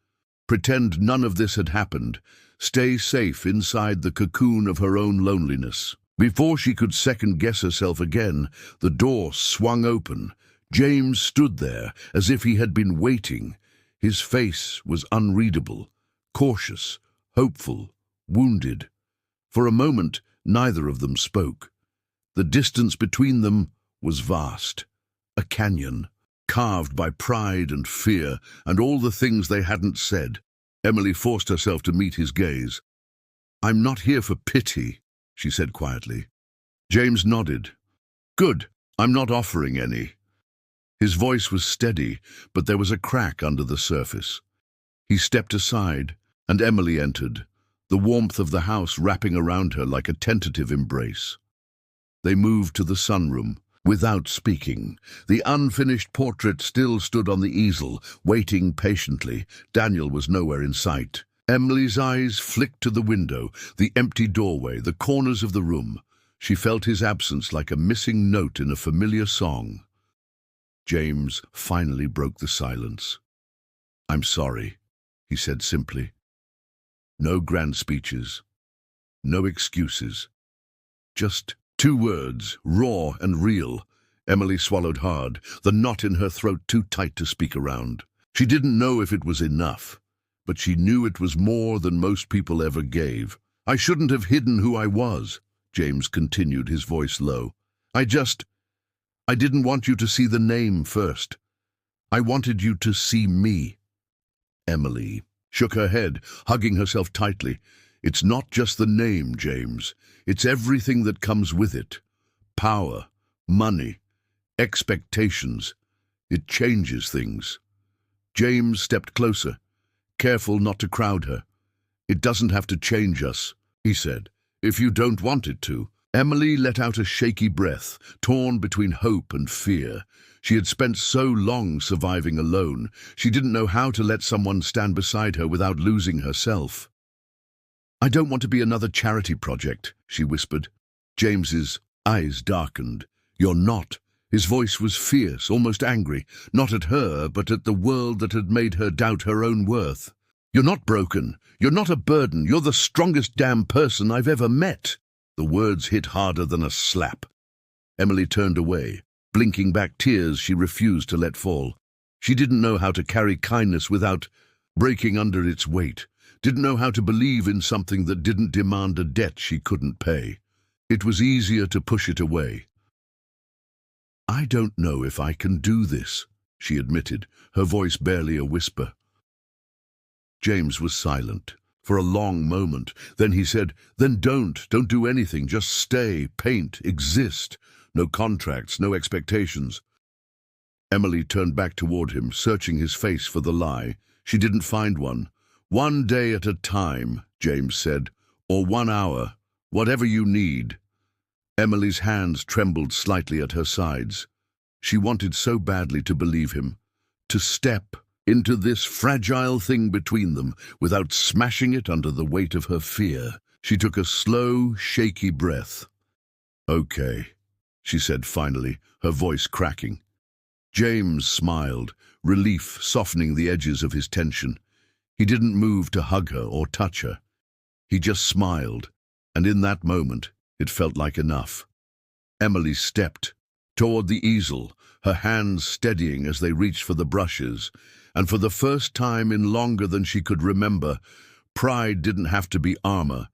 pretend none of this had happened, stay safe inside the cocoon of her own loneliness. Before she could second-guess herself again, the door swung open. James stood there, as if he had been waiting. His face was unreadable, cautious, hopeful, wounded. For a moment, neither of them spoke. The distance between them was vast, a canyon, carved by pride and fear and all the things they hadn't said. Emily forced herself to meet his gaze. "I'm not here for pity," she said quietly. James nodded. "Good, I'm not offering any." His voice was steady, but there was a crack under the surface. He stepped aside, and Emily entered, the warmth of the house wrapping around her like a tentative embrace. They moved to the sunroom, without speaking. The unfinished portrait still stood on the easel, waiting patiently. Daniel was nowhere in sight. Emily's eyes flicked to the window, the empty doorway, the corners of the room. She felt his absence like a missing note in a familiar song. James finally broke the silence. "I'm sorry," he said simply. No grand speeches, no excuses. Just 2 words, raw and real. Emily swallowed hard, the knot in her throat too tight to speak around. She didn't know if it was enough, but she knew it was more than most people ever gave. "I shouldn't have hidden who I was," James continued, his voice low. I didn't want you to see the name first. I wanted you to see me." Emily shook her head, hugging herself tightly. "It's not just the name, James. It's everything that comes with it. Power, money, expectations. It changes things." James stepped closer, careful not to crowd her. "It doesn't have to change us," he said, "if you don't want it to." Emily let out a shaky breath, torn between hope and fear. She had spent so long surviving alone, she didn't know how to let someone stand beside her without losing herself. "I don't want to be another charity project," she whispered. James's eyes darkened. "You're not." His voice was fierce, almost angry, not at her, but at the world that had made her doubt her own worth. "You're not broken. You're not a burden. You're the strongest damn person I've ever met." The words hit harder than a slap. Emily turned away, blinking back tears she refused to let fall. She didn't know how to carry kindness without breaking under its weight, didn't know how to believe in something that didn't demand a debt she couldn't pay. It was easier to push it away. "I don't know if I can do this," she admitted, her voice barely a whisper. James was silent for a long moment. Then he said, "Then don't do anything. Just stay, paint, exist. No contracts, no expectations." Emily turned back toward him, searching his face for the lie. She didn't find one. "One day at a time," James said, "or 1 hour, whatever you need." Emily's hands trembled slightly at her sides. She wanted so badly to believe him, to step into this fragile thing between them without smashing it under the weight of her fear. She took a slow, shaky breath. "Okay," she said finally, her voice cracking. James smiled, relief softening the edges of his tension. He didn't move to hug her or touch her. He just smiled, and in that moment, it felt like enough. Emily stepped toward the easel, her hands steadying as they reached for the brushes, and for the first time in longer than she could remember, pride didn't have to be armor.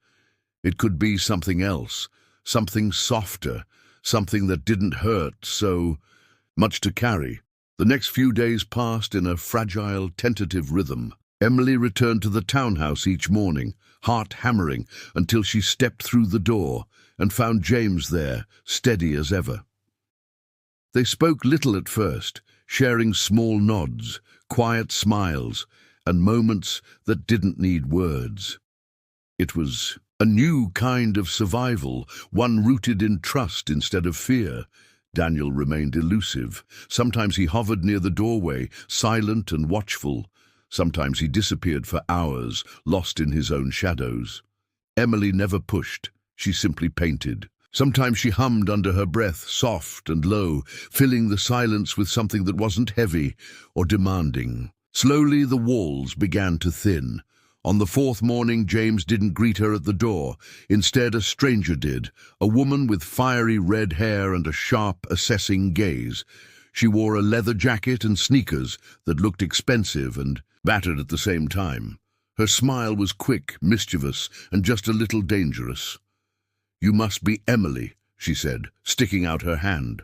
It could be something else, something softer, something that didn't hurt so much to carry. The next few days passed in a fragile, tentative rhythm. Emily returned to the townhouse each morning, heart hammering, until she stepped through the door and found James there, steady as ever. They spoke little at first, sharing small nods, quiet smiles, and moments that didn't need words. It was a new kind of survival, one rooted in trust instead of fear. Daniel remained elusive. Sometimes he hovered near the doorway, silent and watchful. Sometimes he disappeared for hours, lost in his own shadows. Emily never pushed. She simply painted. Sometimes she hummed under her breath, soft and low, filling the silence with something that wasn't heavy or demanding. Slowly the walls began to thin. On the 4th morning, James didn't greet her at the door. Instead, a stranger did, a woman with fiery red hair and a sharp, assessing gaze. She wore a leather jacket and sneakers that looked expensive and battered at the same time. Her smile was quick, mischievous, and just a little dangerous. "You must be Emily," she said, sticking out her hand.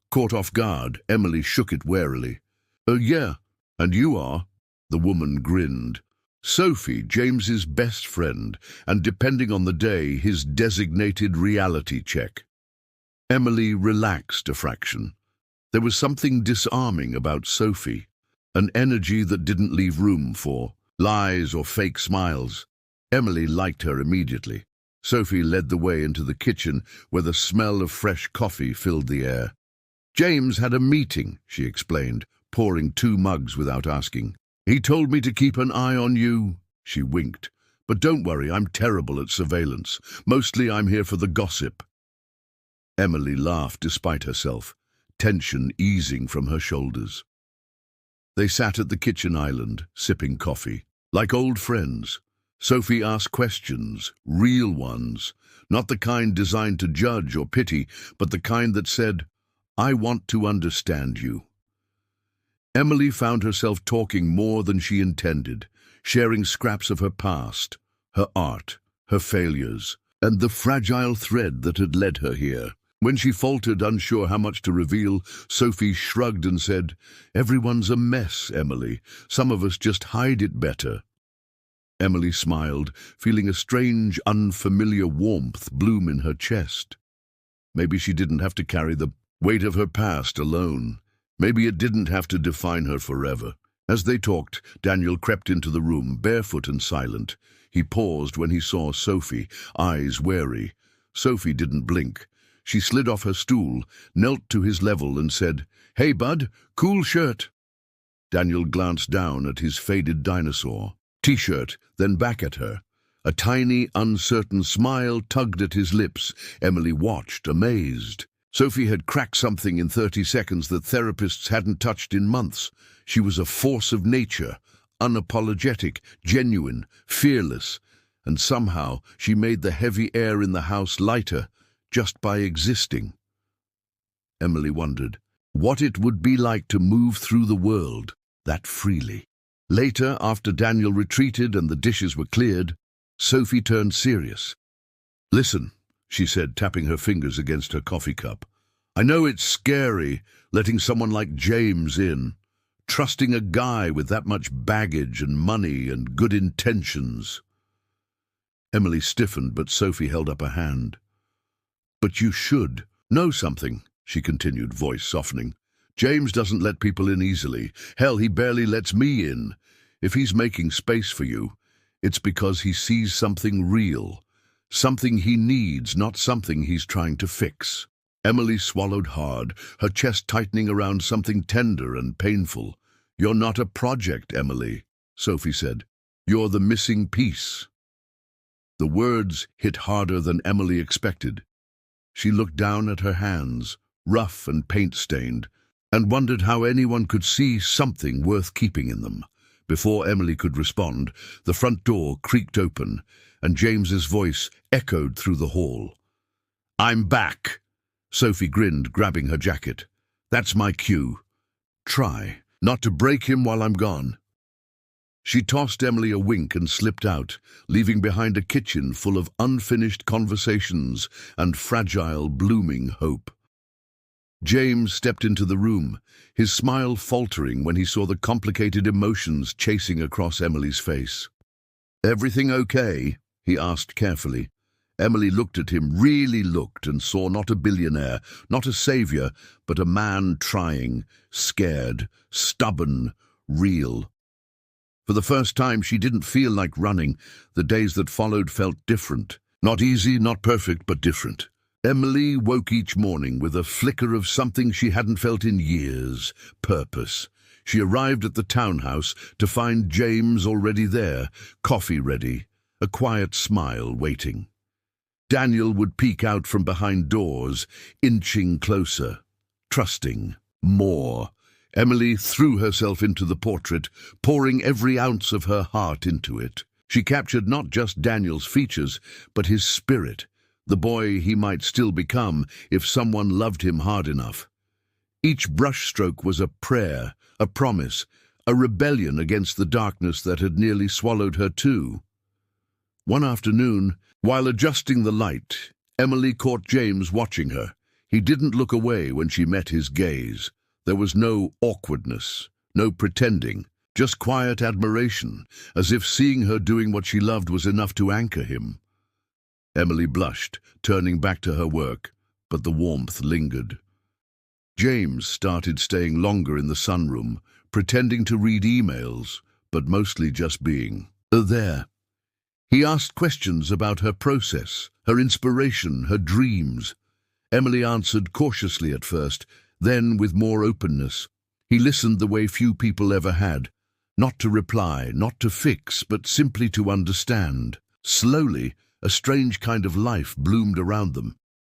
Caught off guard, Emily shook it warily. Yeah, and you are?" The woman grinned. "Sophie, James's best friend, and depending on the day, his designated reality check." Emily relaxed a fraction. There was something disarming about Sophie, an energy that didn't leave room for lies or fake smiles. Emily liked her immediately. Sophie led the way into the kitchen, where the smell of fresh coffee filled the air. "James had a meeting," she explained, pouring 2 mugs without asking. "He told me to keep an eye on you." She winked. "But don't worry, I'm terrible at surveillance. Mostly I'm here for the gossip." Emily laughed despite herself, tension easing from her shoulders. They sat at the kitchen island, sipping coffee, like old friends. Sophie asked questions, real ones, not the kind designed to judge or pity, but the kind that said, "I want to understand you." Emily found herself talking more than she intended, sharing scraps of her past, her art, her failures, and the fragile thread that had led her here. When she faltered, unsure how much to reveal, Sophie shrugged and said, "Everyone's a mess, Emily. Some of us just hide it better." Emily smiled, feeling a strange, unfamiliar warmth bloom in her chest. Maybe she didn't have to carry the weight of her past alone. Maybe it didn't have to define her forever. As they talked, Daniel crept into the room, barefoot and silent. He paused when he saw Sophie, eyes wary. Sophie didn't blink. She slid off her stool, knelt to his level and said, "Hey, bud, cool shirt." Daniel glanced down at his faded dinosaur T-shirt, then back at her. A tiny, uncertain smile tugged at his lips. Emily watched, amazed. Sophie had cracked something in 30 seconds that therapists hadn't touched in months. She was a force of nature, unapologetic, genuine, fearless, and somehow she made the heavy air in the house lighter just by existing. Emily wondered what it would be like to move through the world that freely. Later, after Daniel retreated and the dishes were cleared, Sophie turned serious. "Listen," she said, tapping her fingers against her coffee cup. "I know it's scary letting someone like James in, trusting a guy with that much baggage and money and good intentions." Emily stiffened, but Sophie held up a hand. "But you should know something," she continued, voice softening. "James doesn't let people in easily. Hell, he barely lets me in. If he's making space for you, it's because he sees something real, something he needs, not something he's trying to fix." Emily swallowed hard, her chest tightening around something tender and painful. "You're not a project, Emily," Sophie said. "You're the missing piece." The words hit harder than Emily expected. She looked down at her hands, rough and paint-stained, and wondered how anyone could see something worth keeping in them. Before Emily could respond, the front door creaked open, and James's voice echoed through the hall. "I'm back." Sophie grinned, grabbing her jacket. "That's my cue. Try not to break him while I'm gone." She tossed Emily a wink and slipped out, leaving behind a kitchen full of unfinished conversations and fragile, blooming hope. James stepped into the room, his smile faltering when he saw the complicated emotions chasing across Emily's face. "Everything okay?" he asked carefully. Emily looked at him, really looked, and saw not a billionaire, not a savior, but a man trying, scared, stubborn, real. For the first time, she didn't feel like running. The days that followed felt different. Not easy, not perfect, but different. Emily woke each morning with a flicker of something she hadn't felt in years, purpose. She arrived at the townhouse to find James already there, coffee ready, a quiet smile waiting. Daniel would peek out from behind doors, inching closer, trusting, more. Emily threw herself into the portrait, pouring every ounce of her heart into it. She captured not just Daniel's features, but his spirit, the boy he might still become if someone loved him hard enough. Each brushstroke was a prayer, a promise, a rebellion against the darkness that had nearly swallowed her too. One afternoon, while adjusting the light, Emily caught James watching her. He didn't look away when she met his gaze. There was no awkwardness, no pretending, just quiet admiration, as if seeing her doing what she loved was enough to anchor him. Emily blushed, turning back to her work, but the warmth lingered. James started staying longer in the sunroom, pretending to read emails, but mostly just being there. He asked questions about her process, her inspiration, her dreams. Emily answered cautiously at first, then with more openness. He listened the way few people ever had, not to reply, not to fix, but simply to understand. Slowly, a strange kind of life bloomed around them.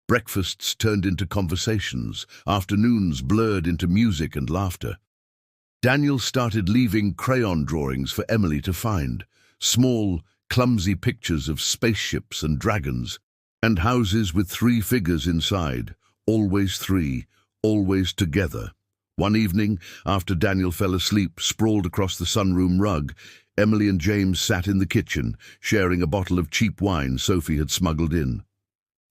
Breakfasts turned into conversations, afternoons blurred into music and laughter. Daniel started leaving crayon drawings for Emily to find, small, clumsy pictures of spaceships and dragons, and houses with 3 figures inside, always 3, always together. One evening, after Daniel fell asleep, sprawled across the sunroom rug, Emily and James sat in the kitchen, sharing a bottle of cheap wine Sophie had smuggled in.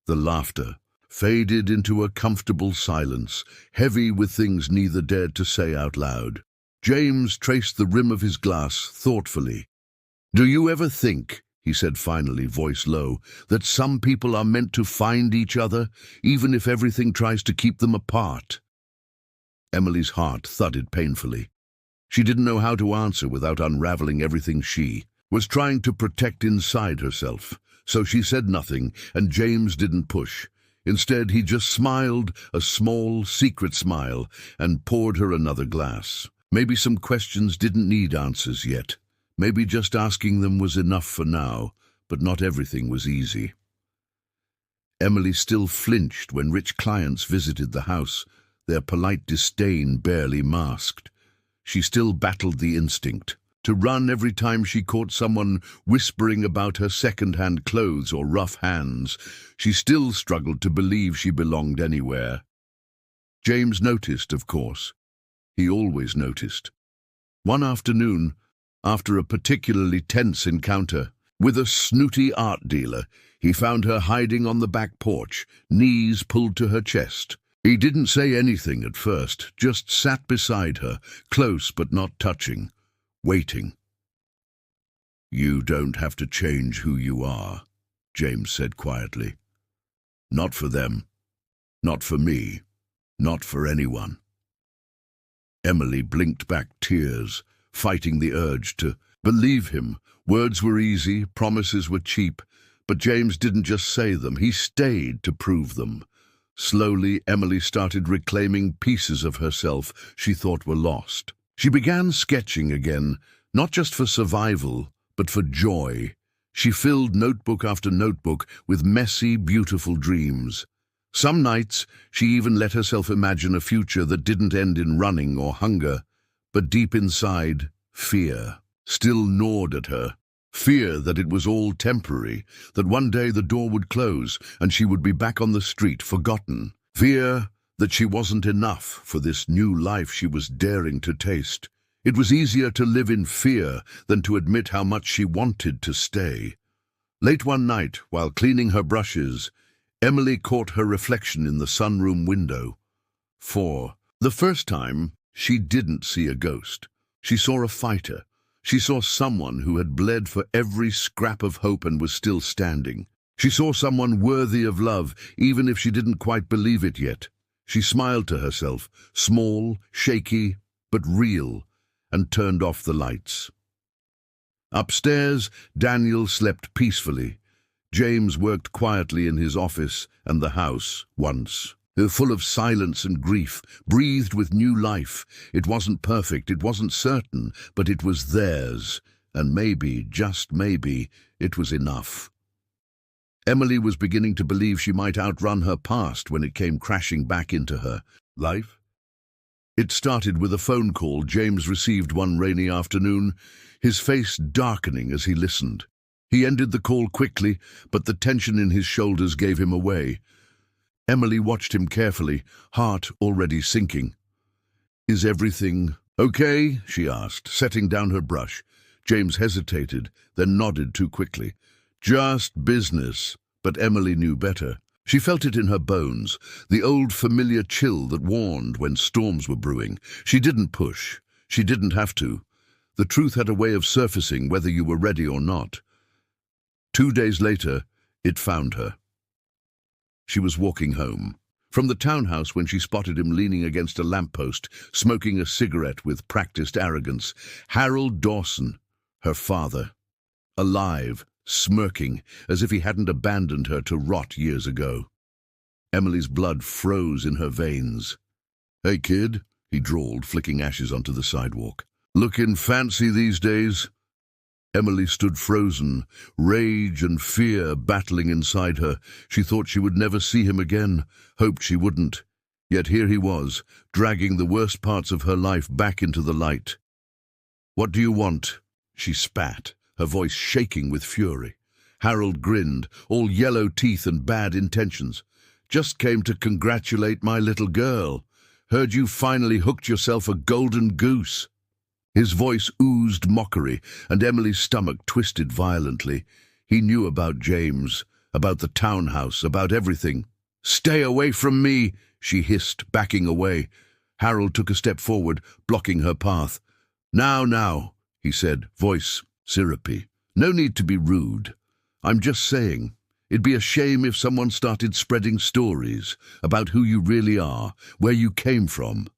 The laughter faded into a comfortable silence, heavy with things neither dared to say out loud. James traced the rim of his glass thoughtfully. "Do you ever think," he said finally, voice low, "that some people are meant to find each other, even if everything tries to keep them apart?" Emily's heart thudded painfully. She didn't know how to answer without unraveling everything she was trying to protect inside herself. So she said nothing, and James didn't push. Instead, he just smiled, a small, secret smile, and poured her another glass. Maybe some questions didn't need answers yet. Maybe just asking them was enough for now, but not everything was easy. Emily still flinched when rich clients visited the house, their polite disdain barely masked. She still battled the instinct to run every time she caught someone whispering about her second-hand clothes or rough hands. She still struggled to believe she belonged anywhere. James noticed, of course. He always noticed. One afternoon, after a particularly tense encounter with a snooty art dealer, he found her hiding on the back porch, knees pulled to her chest. He didn't say anything at first, just sat beside her, close but not touching, waiting. "You don't have to change who you are," James said quietly. "Not for them, not for me, not for anyone." Emily blinked back tears, fighting the urge to believe him. Words were easy, promises were cheap, but James didn't just say them, he stayed to prove them. Slowly, Emily started reclaiming pieces of herself she thought were lost. She began sketching again, not just for survival, but for joy. She filled notebook after notebook with messy, beautiful dreams. Some nights, she even let herself imagine a future that didn't end in running or hunger, but deep inside, fear still gnawed at her. Fear that it was all temporary, that one day the door would close and she would be back on the street, forgotten. Fear that she wasn't enough for this new life she was daring to taste. It was easier to live in fear than to admit how much she wanted to stay. Late one night, while cleaning her brushes, Emily caught her reflection in the sunroom window. For the first time, she didn't see a ghost. She saw a fighter. She saw someone who had bled for every scrap of hope and was still standing. She saw someone worthy of love, even if she didn't quite believe it yet. She smiled to herself, small, shaky, but real, and turned off the lights. Upstairs, Daniel slept peacefully. James worked quietly in his office, and the house, once full of silence and grief, breathed with new life. It wasn't perfect, it wasn't certain, but it was theirs, and maybe, just maybe, it was enough. Emily was beginning to believe she might outrun her past when it came crashing back into her life. It started with a phone call James received one rainy afternoon, his face darkening as he listened. He ended the call quickly, but the tension in his shoulders gave him away. Emily watched him carefully, heart already sinking. "Is everything okay?" she asked, setting down her brush. James hesitated, then nodded too quickly. "Just business." But Emily knew better. She felt it in her bones, the old familiar chill that warned when storms were brewing. She didn't push. She didn't have to. The truth had a way of surfacing whether you were ready or not. 2 days later, it found her. She was walking home from the townhouse when she spotted him leaning against a lamppost, smoking a cigarette with practiced arrogance. Harold Dawson, her father, alive, smirking, as if he hadn't abandoned her to rot years ago. Emily's blood froze in her veins. "Hey, kid," he drawled, flicking ashes onto the sidewalk. "Looking fancy these days?" Emily stood frozen, rage and fear battling inside her. She thought she would never see him again, hoped she wouldn't. Yet here he was, dragging the worst parts of her life back into the light. "What do you want?" she spat, her voice shaking with fury. Harold grinned, all yellow teeth and bad intentions. "Just came to congratulate my little girl. Heard you finally hooked yourself a golden goose." His voice oozed mockery, and Emily's stomach twisted violently. He knew about James, about the townhouse, about everything. "Stay away from me," she hissed, backing away. Harold took a step forward, blocking her path. Now," he said, voice syrupy. "No need to be rude. I'm just saying, it'd be a shame if someone started spreading stories about who you really are, where you came from."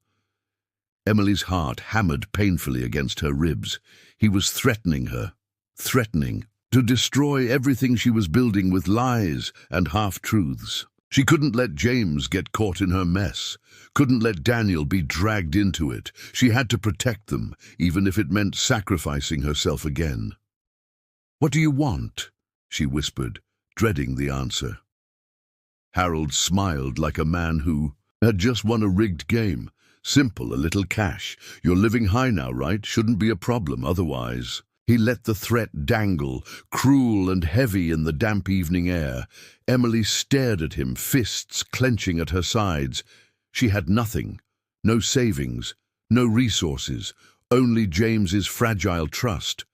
Emily's heart hammered painfully against her ribs. He was threatening her, threatening to destroy everything she was building with lies and half-truths. She couldn't let James get caught in her mess, couldn't let Daniel be dragged into it. She had to protect them, even if it meant sacrificing herself again. "What do you want?" she whispered, dreading the answer. Harold smiled like a man who had just won a rigged game. "Simple, a little cash. You're living high now, right? Shouldn't be a problem otherwise." He let the threat dangle, cruel and heavy in the damp evening air. Emily stared at him, fists clenching at her sides. She had nothing, no savings, no resources, only James's fragile trust.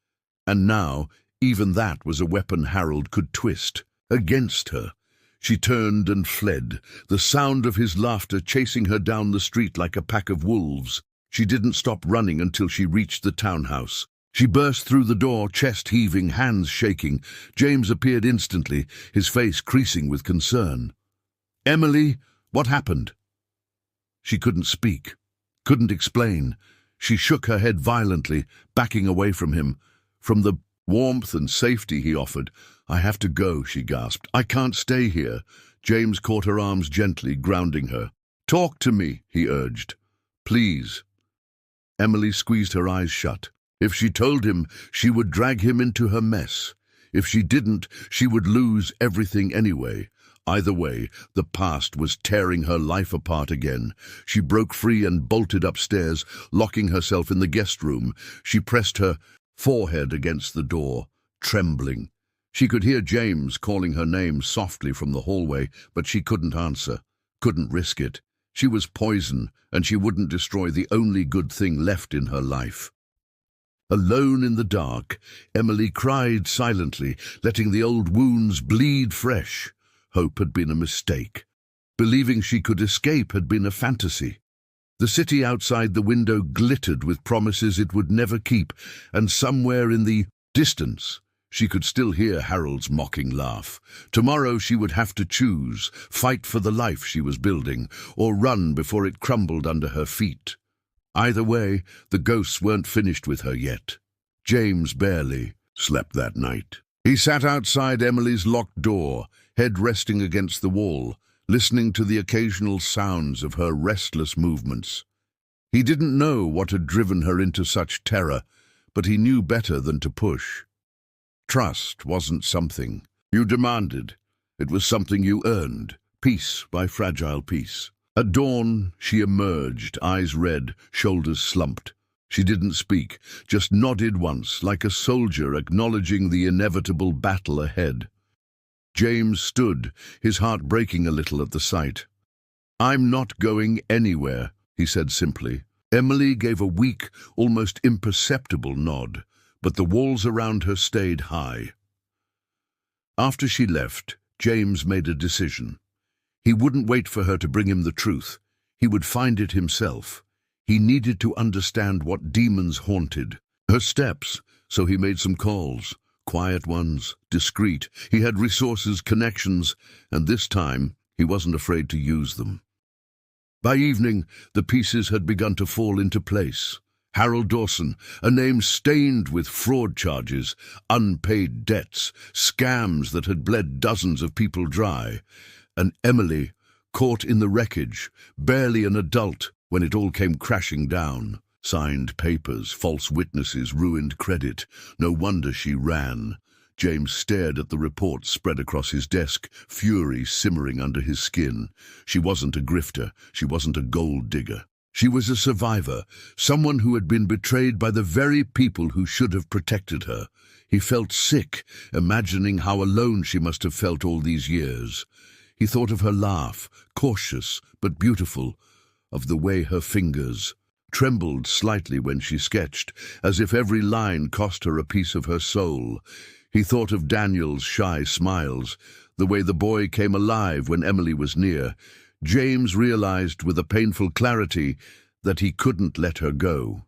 And now, even that was a weapon Harold could twist against her. She turned and fled, the sound of his laughter chasing her down the street like a pack of wolves. She didn't stop running until she reached the townhouse. She burst through the door, chest heaving, hands shaking. James appeared instantly, his face creasing with concern. "Emily, what happened?" She couldn't speak, couldn't explain. She shook her head violently, backing away from him, from the warmth and safety he offered. "I have to go," she gasped. "I can't stay here." James caught her arms gently, grounding her. "Talk to me," he urged. "Please." Emily squeezed her eyes shut. If she told him, she would drag him into her mess. If she didn't, she would lose everything anyway. Either way, the past was tearing her life apart again. She broke free and bolted upstairs, locking herself in the guest room. She pressed her forehead against the door, trembling. She could hear James calling her name softly from the hallway, but she couldn't answer, couldn't risk it. She was poison, and she wouldn't destroy the only good thing left in her life. Alone in the dark, Emily cried silently, letting the old wounds bleed fresh. Hope had been a mistake. Believing she could escape had been a fantasy. The city outside the window glittered with promises it would never keep, and somewhere in the distance, she could still hear Harold's mocking laugh. Tomorrow she would have to choose, fight for the life she was building, or run before it crumbled under her feet. Either way, the ghosts weren't finished with her yet. James barely slept that night. He sat outside Emily's locked door, head resting against the wall, listening to the occasional sounds of her restless movements. He didn't know what had driven her into such terror, but he knew better than to push. Trust wasn't something you demanded. It was something you earned, piece by fragile piece. At dawn, she emerged, eyes red, shoulders slumped. She didn't speak, just nodded once, like a soldier acknowledging the inevitable battle ahead. James stood, his heart breaking a little at the sight. "I'm not going anywhere," he said simply. Emily gave a weak, almost imperceptible nod, but the walls around her stayed high. After she left, James made a decision. He wouldn't wait for her to bring him the truth. He would find it himself. He needed to understand what demons haunted her steps, so he made some calls. Quiet ones, discreet. He had resources, connections, and this time he wasn't afraid to use them. By evening, the pieces had begun to fall into place. Harold Dawson, a name stained with fraud charges, unpaid debts, scams that had bled dozens of people dry, and Emily, caught in the wreckage, barely an adult when it all came crashing down. Signed papers, false witnesses, ruined credit. No wonder she ran. James stared at the reports spread across his desk, fury simmering under his skin. She wasn't a grifter. She wasn't a gold digger. She was a survivor, someone who had been betrayed by the very people who should have protected her. He felt sick, imagining how alone she must have felt all these years. He thought of her laugh, cautious but beautiful, of the way her fingers trembled slightly when she sketched, as if every line cost her a piece of her soul. He thought of Daniel's shy smiles, the way the boy came alive when Emily was near. James realized with a painful clarity that he couldn't let her go.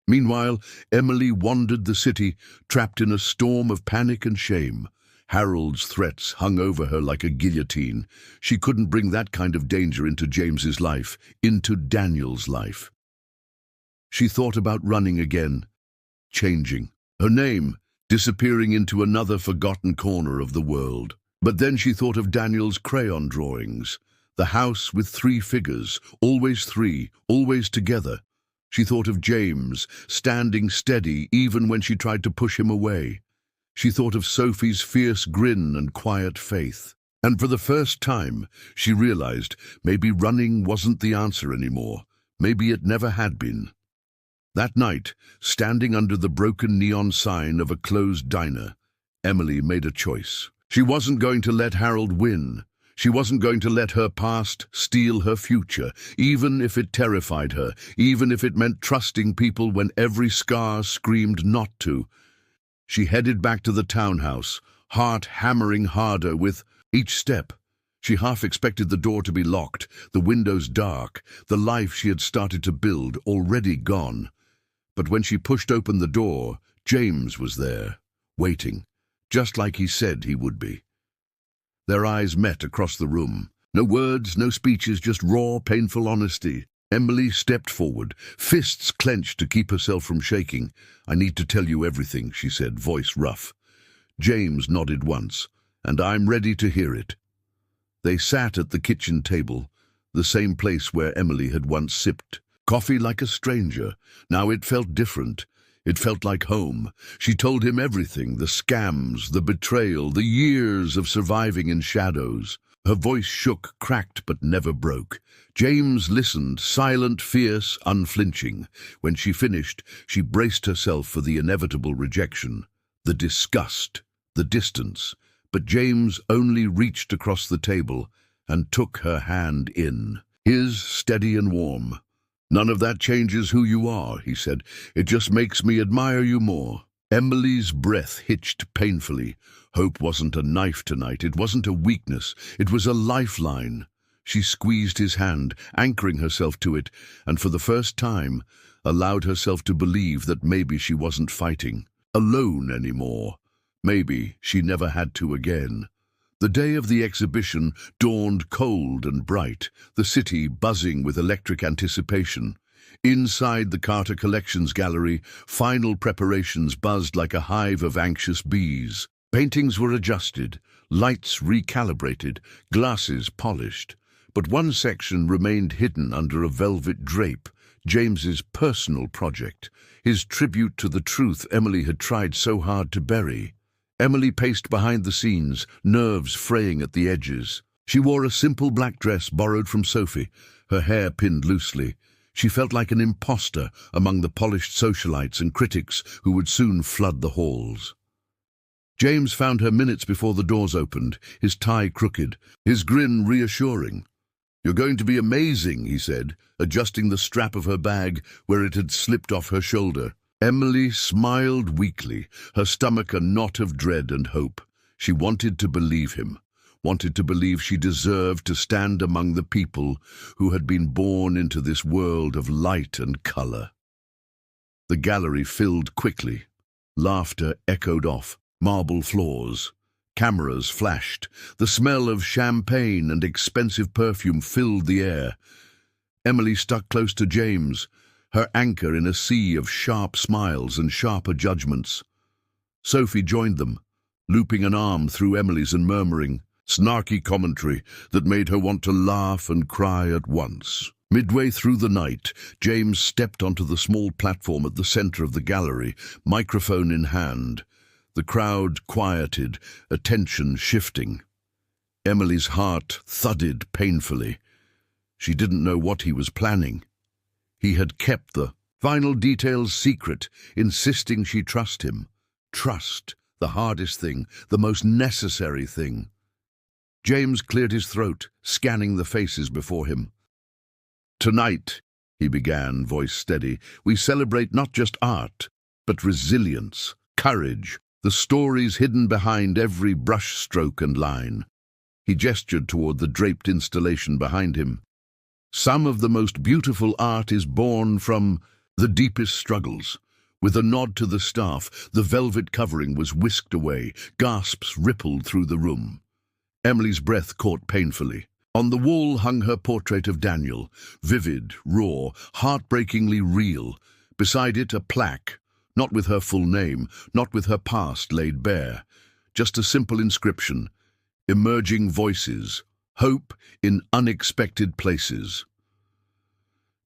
Meanwhile, Emily wandered the city, trapped in a storm of panic and shame. Harold's threats hung over her like a guillotine. She couldn't bring that kind of danger into James's life, into Daniel's life. She thought about running again, changing her name, disappearing into another forgotten corner of the world. But then she thought of Daniel's crayon drawings, the house with 3 figures, always 3, always together. She thought of James, standing steady even when she tried to push him away. She thought of Sophie's fierce grin and quiet faith. And for the first time, she realized maybe running wasn't the answer anymore. Maybe it never had been. That night, standing under the broken neon sign of a closed diner, Emily made a choice. She wasn't going to let Harold win. She wasn't going to let her past steal her future, even if it terrified her, even if it meant trusting people when every scar screamed not to. She headed back to the townhouse, heart hammering harder with each step. She half expected the door to be locked, the windows dark, the life she had started to build already gone. But when she pushed open the door, James was there, waiting, just like he said he would be. Their eyes met across the room. No words, no speeches, just raw, painful honesty. Emily stepped forward, fists clenched to keep herself from shaking. "I need to tell you everything," she said, voice rough. James nodded once, "And I'm ready to hear it." They sat at the kitchen table, the same place where Emily had once sipped coffee like a stranger. Now it felt different. It felt like home. She told him everything, the scams, the betrayal, the years of surviving in shadows. Her voice shook, cracked, but never broke. James listened, silent, fierce, unflinching. When she finished, she braced herself for the inevitable rejection, the disgust, the distance. But James only reached across the table and took her hand in, his steady and warm. "None of that changes who you are," he said. "It just makes me admire you more." Emily's breath hitched painfully. Hope wasn't a knife tonight. It wasn't a weakness. It was a lifeline. She squeezed his hand, anchoring herself to it, and for the first time allowed herself to believe that maybe she wasn't fighting alone anymore. Maybe she never had to again. The day of the exhibition dawned cold and bright, the city buzzing with electric anticipation. Inside the Carter Collections Gallery, final preparations buzzed like a hive of anxious bees. Paintings were adjusted, lights recalibrated, glasses polished. But one section remained hidden under a velvet drape, James's personal project, his tribute to the truth Emily had tried so hard to bury. Emily paced behind the scenes, nerves fraying at the edges. She wore a simple black dress borrowed from Sophie, her hair pinned loosely. She felt like an imposter among the polished socialites and critics who would soon flood the halls. James found her minutes before the doors opened, his tie crooked, his grin reassuring. "You're going to be amazing," he said, adjusting the strap of her bag where it had slipped off her shoulder. Emily smiled weakly, her stomach a knot of dread and hope. She wanted to believe him, wanted to believe she deserved to stand among the people who had been born into this world of light and color. The gallery filled quickly. Laughter echoed off marble floors. Cameras flashed. The smell of champagne and expensive perfume filled the air. Emily stuck close to James, her anchor in a sea of sharp smiles and sharper judgments. Sophie joined them, looping an arm through Emily's and murmuring snarky commentary that made her want to laugh and cry at once. Midway through the night, James stepped onto the small platform at the center of the gallery, microphone in hand. The crowd quieted, attention shifting. Emily's heart thudded painfully. She didn't know what he was planning. He had kept the final details secret, insisting she trust him. Trust, the hardest thing, the most necessary thing. James cleared his throat, scanning the faces before him. "Tonight," he began, voice steady, "we celebrate not just art, but resilience, courage, the stories hidden behind every brushstroke and line." He gestured toward the draped installation behind him. "Some of the most beautiful art is born from the deepest struggles." With a nod to the staff, the velvet covering was whisked away. Gasps rippled through the room. Emily's breath caught painfully. On the wall hung her portrait of Daniel, vivid, raw, heartbreakingly real. Beside it, a plaque, not with her full name, not with her past laid bare. Just a simple inscription: "Emerging voices, hope in unexpected places."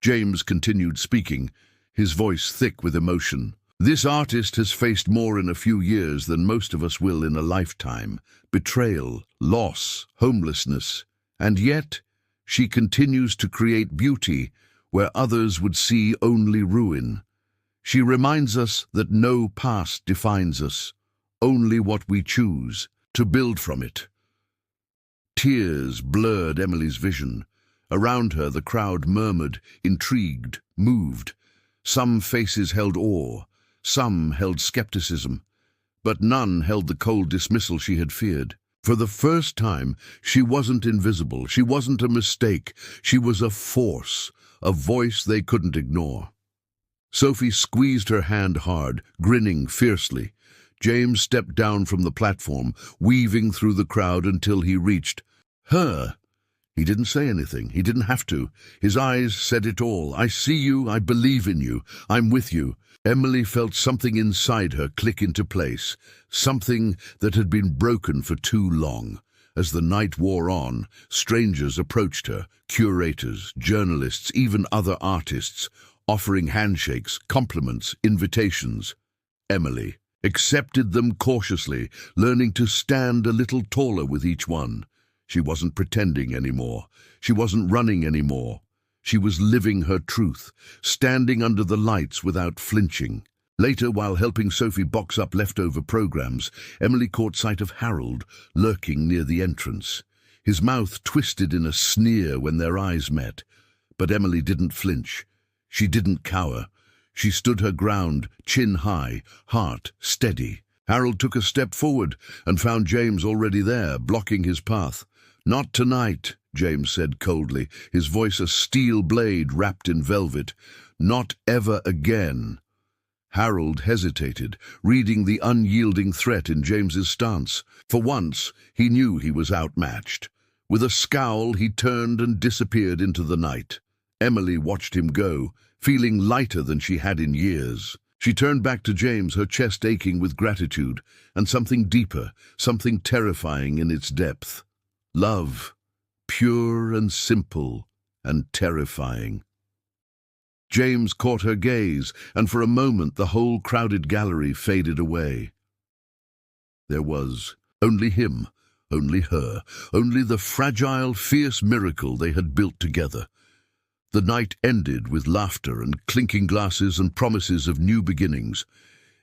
James continued speaking, his voice thick with emotion. "This artist has faced more in a few years than most of us will in a lifetime. Betrayal, loss, homelessness. And yet, she continues to create beauty where others would see only ruin. She reminds us that no past defines us, only what we choose to build from it." Tears blurred Emily's vision. Around her, the crowd murmured, intrigued, moved. Some faces held awe, some held skepticism, but none held the cold dismissal she had feared. For the first time, she wasn't invisible, she wasn't a mistake, she was a force, a voice they couldn't ignore. Sophie squeezed her hand hard, grinning fiercely. James stepped down from the platform, weaving through the crowd until he reached her. He didn't say anything, he didn't have to. His eyes said it all. "I see you, I believe in you, I'm with you." Emily felt something inside her click into place, something that had been broken for too long. As the night wore on, strangers approached her, curators, journalists, even other artists, offering handshakes, compliments, invitations. Emily accepted them cautiously, learning to stand a little taller with each one. She wasn't pretending anymore. She wasn't running anymore. She was living her truth, standing under the lights without flinching. Later, while helping Sophie box up leftover programs, Emily caught sight of Harold lurking near the entrance. His mouth twisted in a sneer when their eyes met. But Emily didn't flinch. She didn't cower. She stood her ground, chin high, heart steady. Harold took a step forward and found James already there, blocking his path. "Not tonight," James said coldly, his voice a steel blade wrapped in velvet. "Not ever again." Harold hesitated, reading the unyielding threat in James's stance. For once, he knew he was outmatched. With a scowl, he turned and disappeared into the night. Emily watched him go, feeling lighter than she had in years. She turned back to James, her chest aching with gratitude, and something deeper, something terrifying in its depth. Love, pure and simple and terrifying. James caught her gaze, and for a moment the whole crowded gallery faded away. There was only him, only her, only the fragile, fierce miracle they had built together. The night ended with laughter and clinking glasses and promises of new beginnings.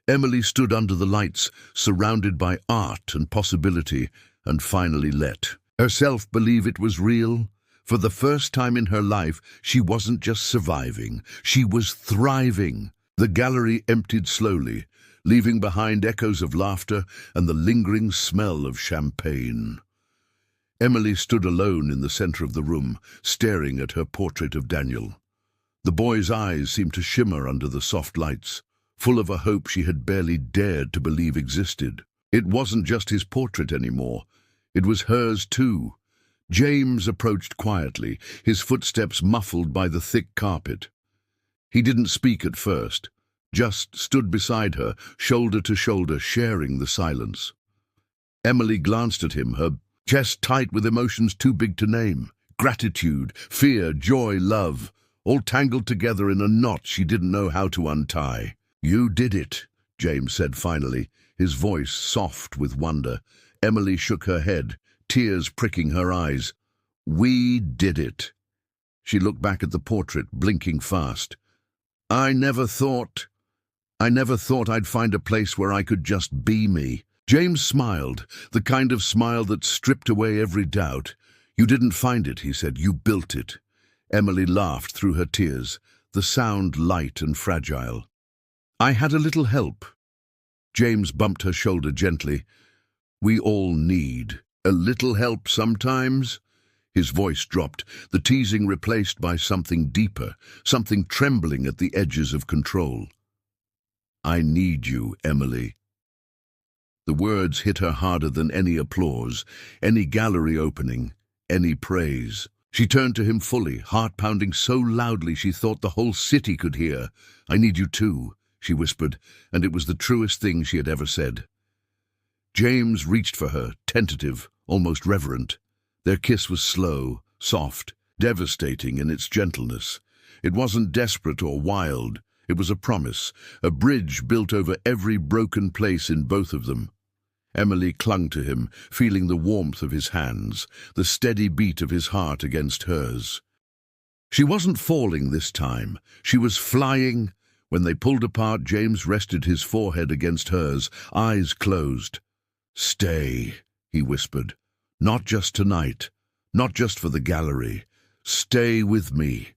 Emily stood under the lights, surrounded by art and possibility, and finally let herself believe it was real. For the first time in her life, she wasn't just surviving, she was thriving. The gallery emptied slowly, leaving behind echoes of laughter and the lingering smell of champagne. Emily stood alone in the center of the room, staring at her portrait of Daniel. The boy's eyes seemed to shimmer under the soft lights, full of a hope she had barely dared to believe existed. It wasn't just his portrait anymore. It was hers too. James approached quietly, his footsteps muffled by the thick carpet. He didn't speak at first, just stood beside her, shoulder to shoulder, sharing the silence. Emily glanced at him, her chest tight with emotions too big to name. Gratitude, fear, joy, love, all tangled together in a knot she didn't know how to untie. "You did it," James said finally, his voice soft with wonder. Emily shook her head, tears pricking her eyes. "We did it." She looked back at the portrait, blinking fast. I never thought I'd find a place where I could just be me." James smiled, the kind of smile that stripped away every doubt. "You didn't find it," he said, "you built it." Emily laughed through her tears, the sound light and fragile. "I had a little help." James bumped her shoulder gently. "We all need a little help sometimes." His voice dropped, the teasing replaced by something deeper, something trembling at the edges of control. "I need you, Emily." The words hit her harder than any applause, any gallery opening, any praise. She turned to him fully, heart pounding so loudly she thought the whole city could hear. "I need you too," she whispered, and it was the truest thing she had ever said. James reached for her, tentative, almost reverent. Their kiss was slow, soft, devastating in its gentleness. It wasn't desperate or wild. It was a promise, a bridge built over every broken place in both of them. Emily clung to him, feeling the warmth of his hands, the steady beat of his heart against hers. She wasn't falling this time. She was flying. When they pulled apart, James rested his forehead against hers, eyes closed. "Stay," he whispered. "Not just tonight, not just for the gallery. Stay with me.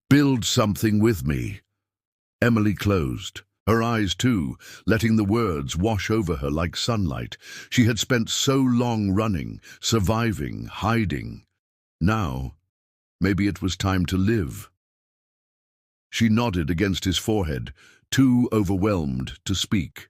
Build something with me." Emily closed, her eyes too, letting the words wash over her like sunlight. She had spent so long running, surviving, hiding. Now, maybe it was time to live. She nodded against his forehead, too overwhelmed to speak.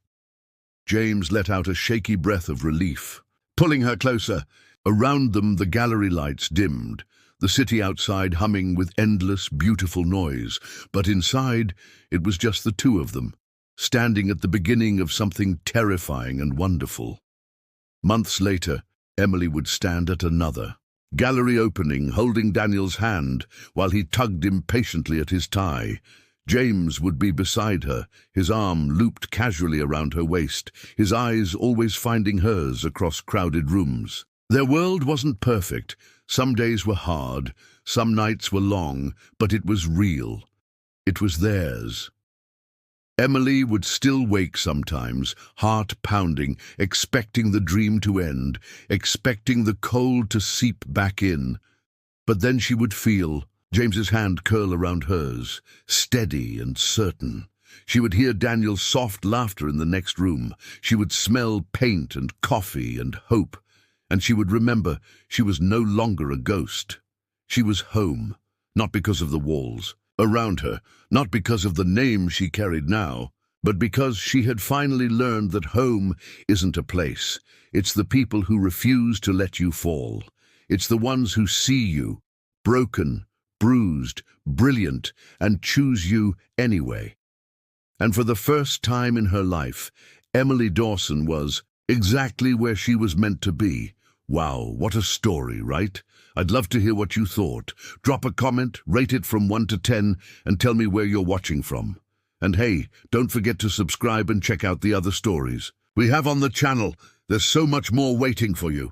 James let out a shaky breath of relief, pulling her closer. Around them the gallery lights dimmed, the city outside humming with endless, beautiful noise. But inside, it was just the two of them, standing at the beginning of something terrifying and wonderful. Months later, Emily would stand at another gallery opening, holding Daniel's hand while he tugged impatiently at his tie. James would be beside her, his arm looped casually around her waist, his eyes always finding hers across crowded rooms. Their world wasn't perfect. Some days were hard, some nights were long, but it was real. It was theirs. Emily would still wake sometimes, heart pounding, expecting the dream to end, expecting the cold to seep back in. But then she would feel James's hand curl around hers, steady and certain. She would hear Daniel's soft laughter in the next room. She would smell paint and coffee and hope. And she would remember she was no longer a ghost. She was home, not because of the walls around her, not because of the name she carried now, but because she had finally learned that home isn't a place. It's the people who refuse to let you fall. It's the ones who see you, broken, bruised, brilliant, and choose you anyway. And for the first time in her life, Emily Dawson was exactly where she was meant to be. Wow, what a story, right? I'd love to hear what you thought. Drop a comment, rate it from 1 to 10, and tell me where you're watching from. And hey, don't forget to subscribe and check out the other stories we have on the channel. There's so much more waiting for you.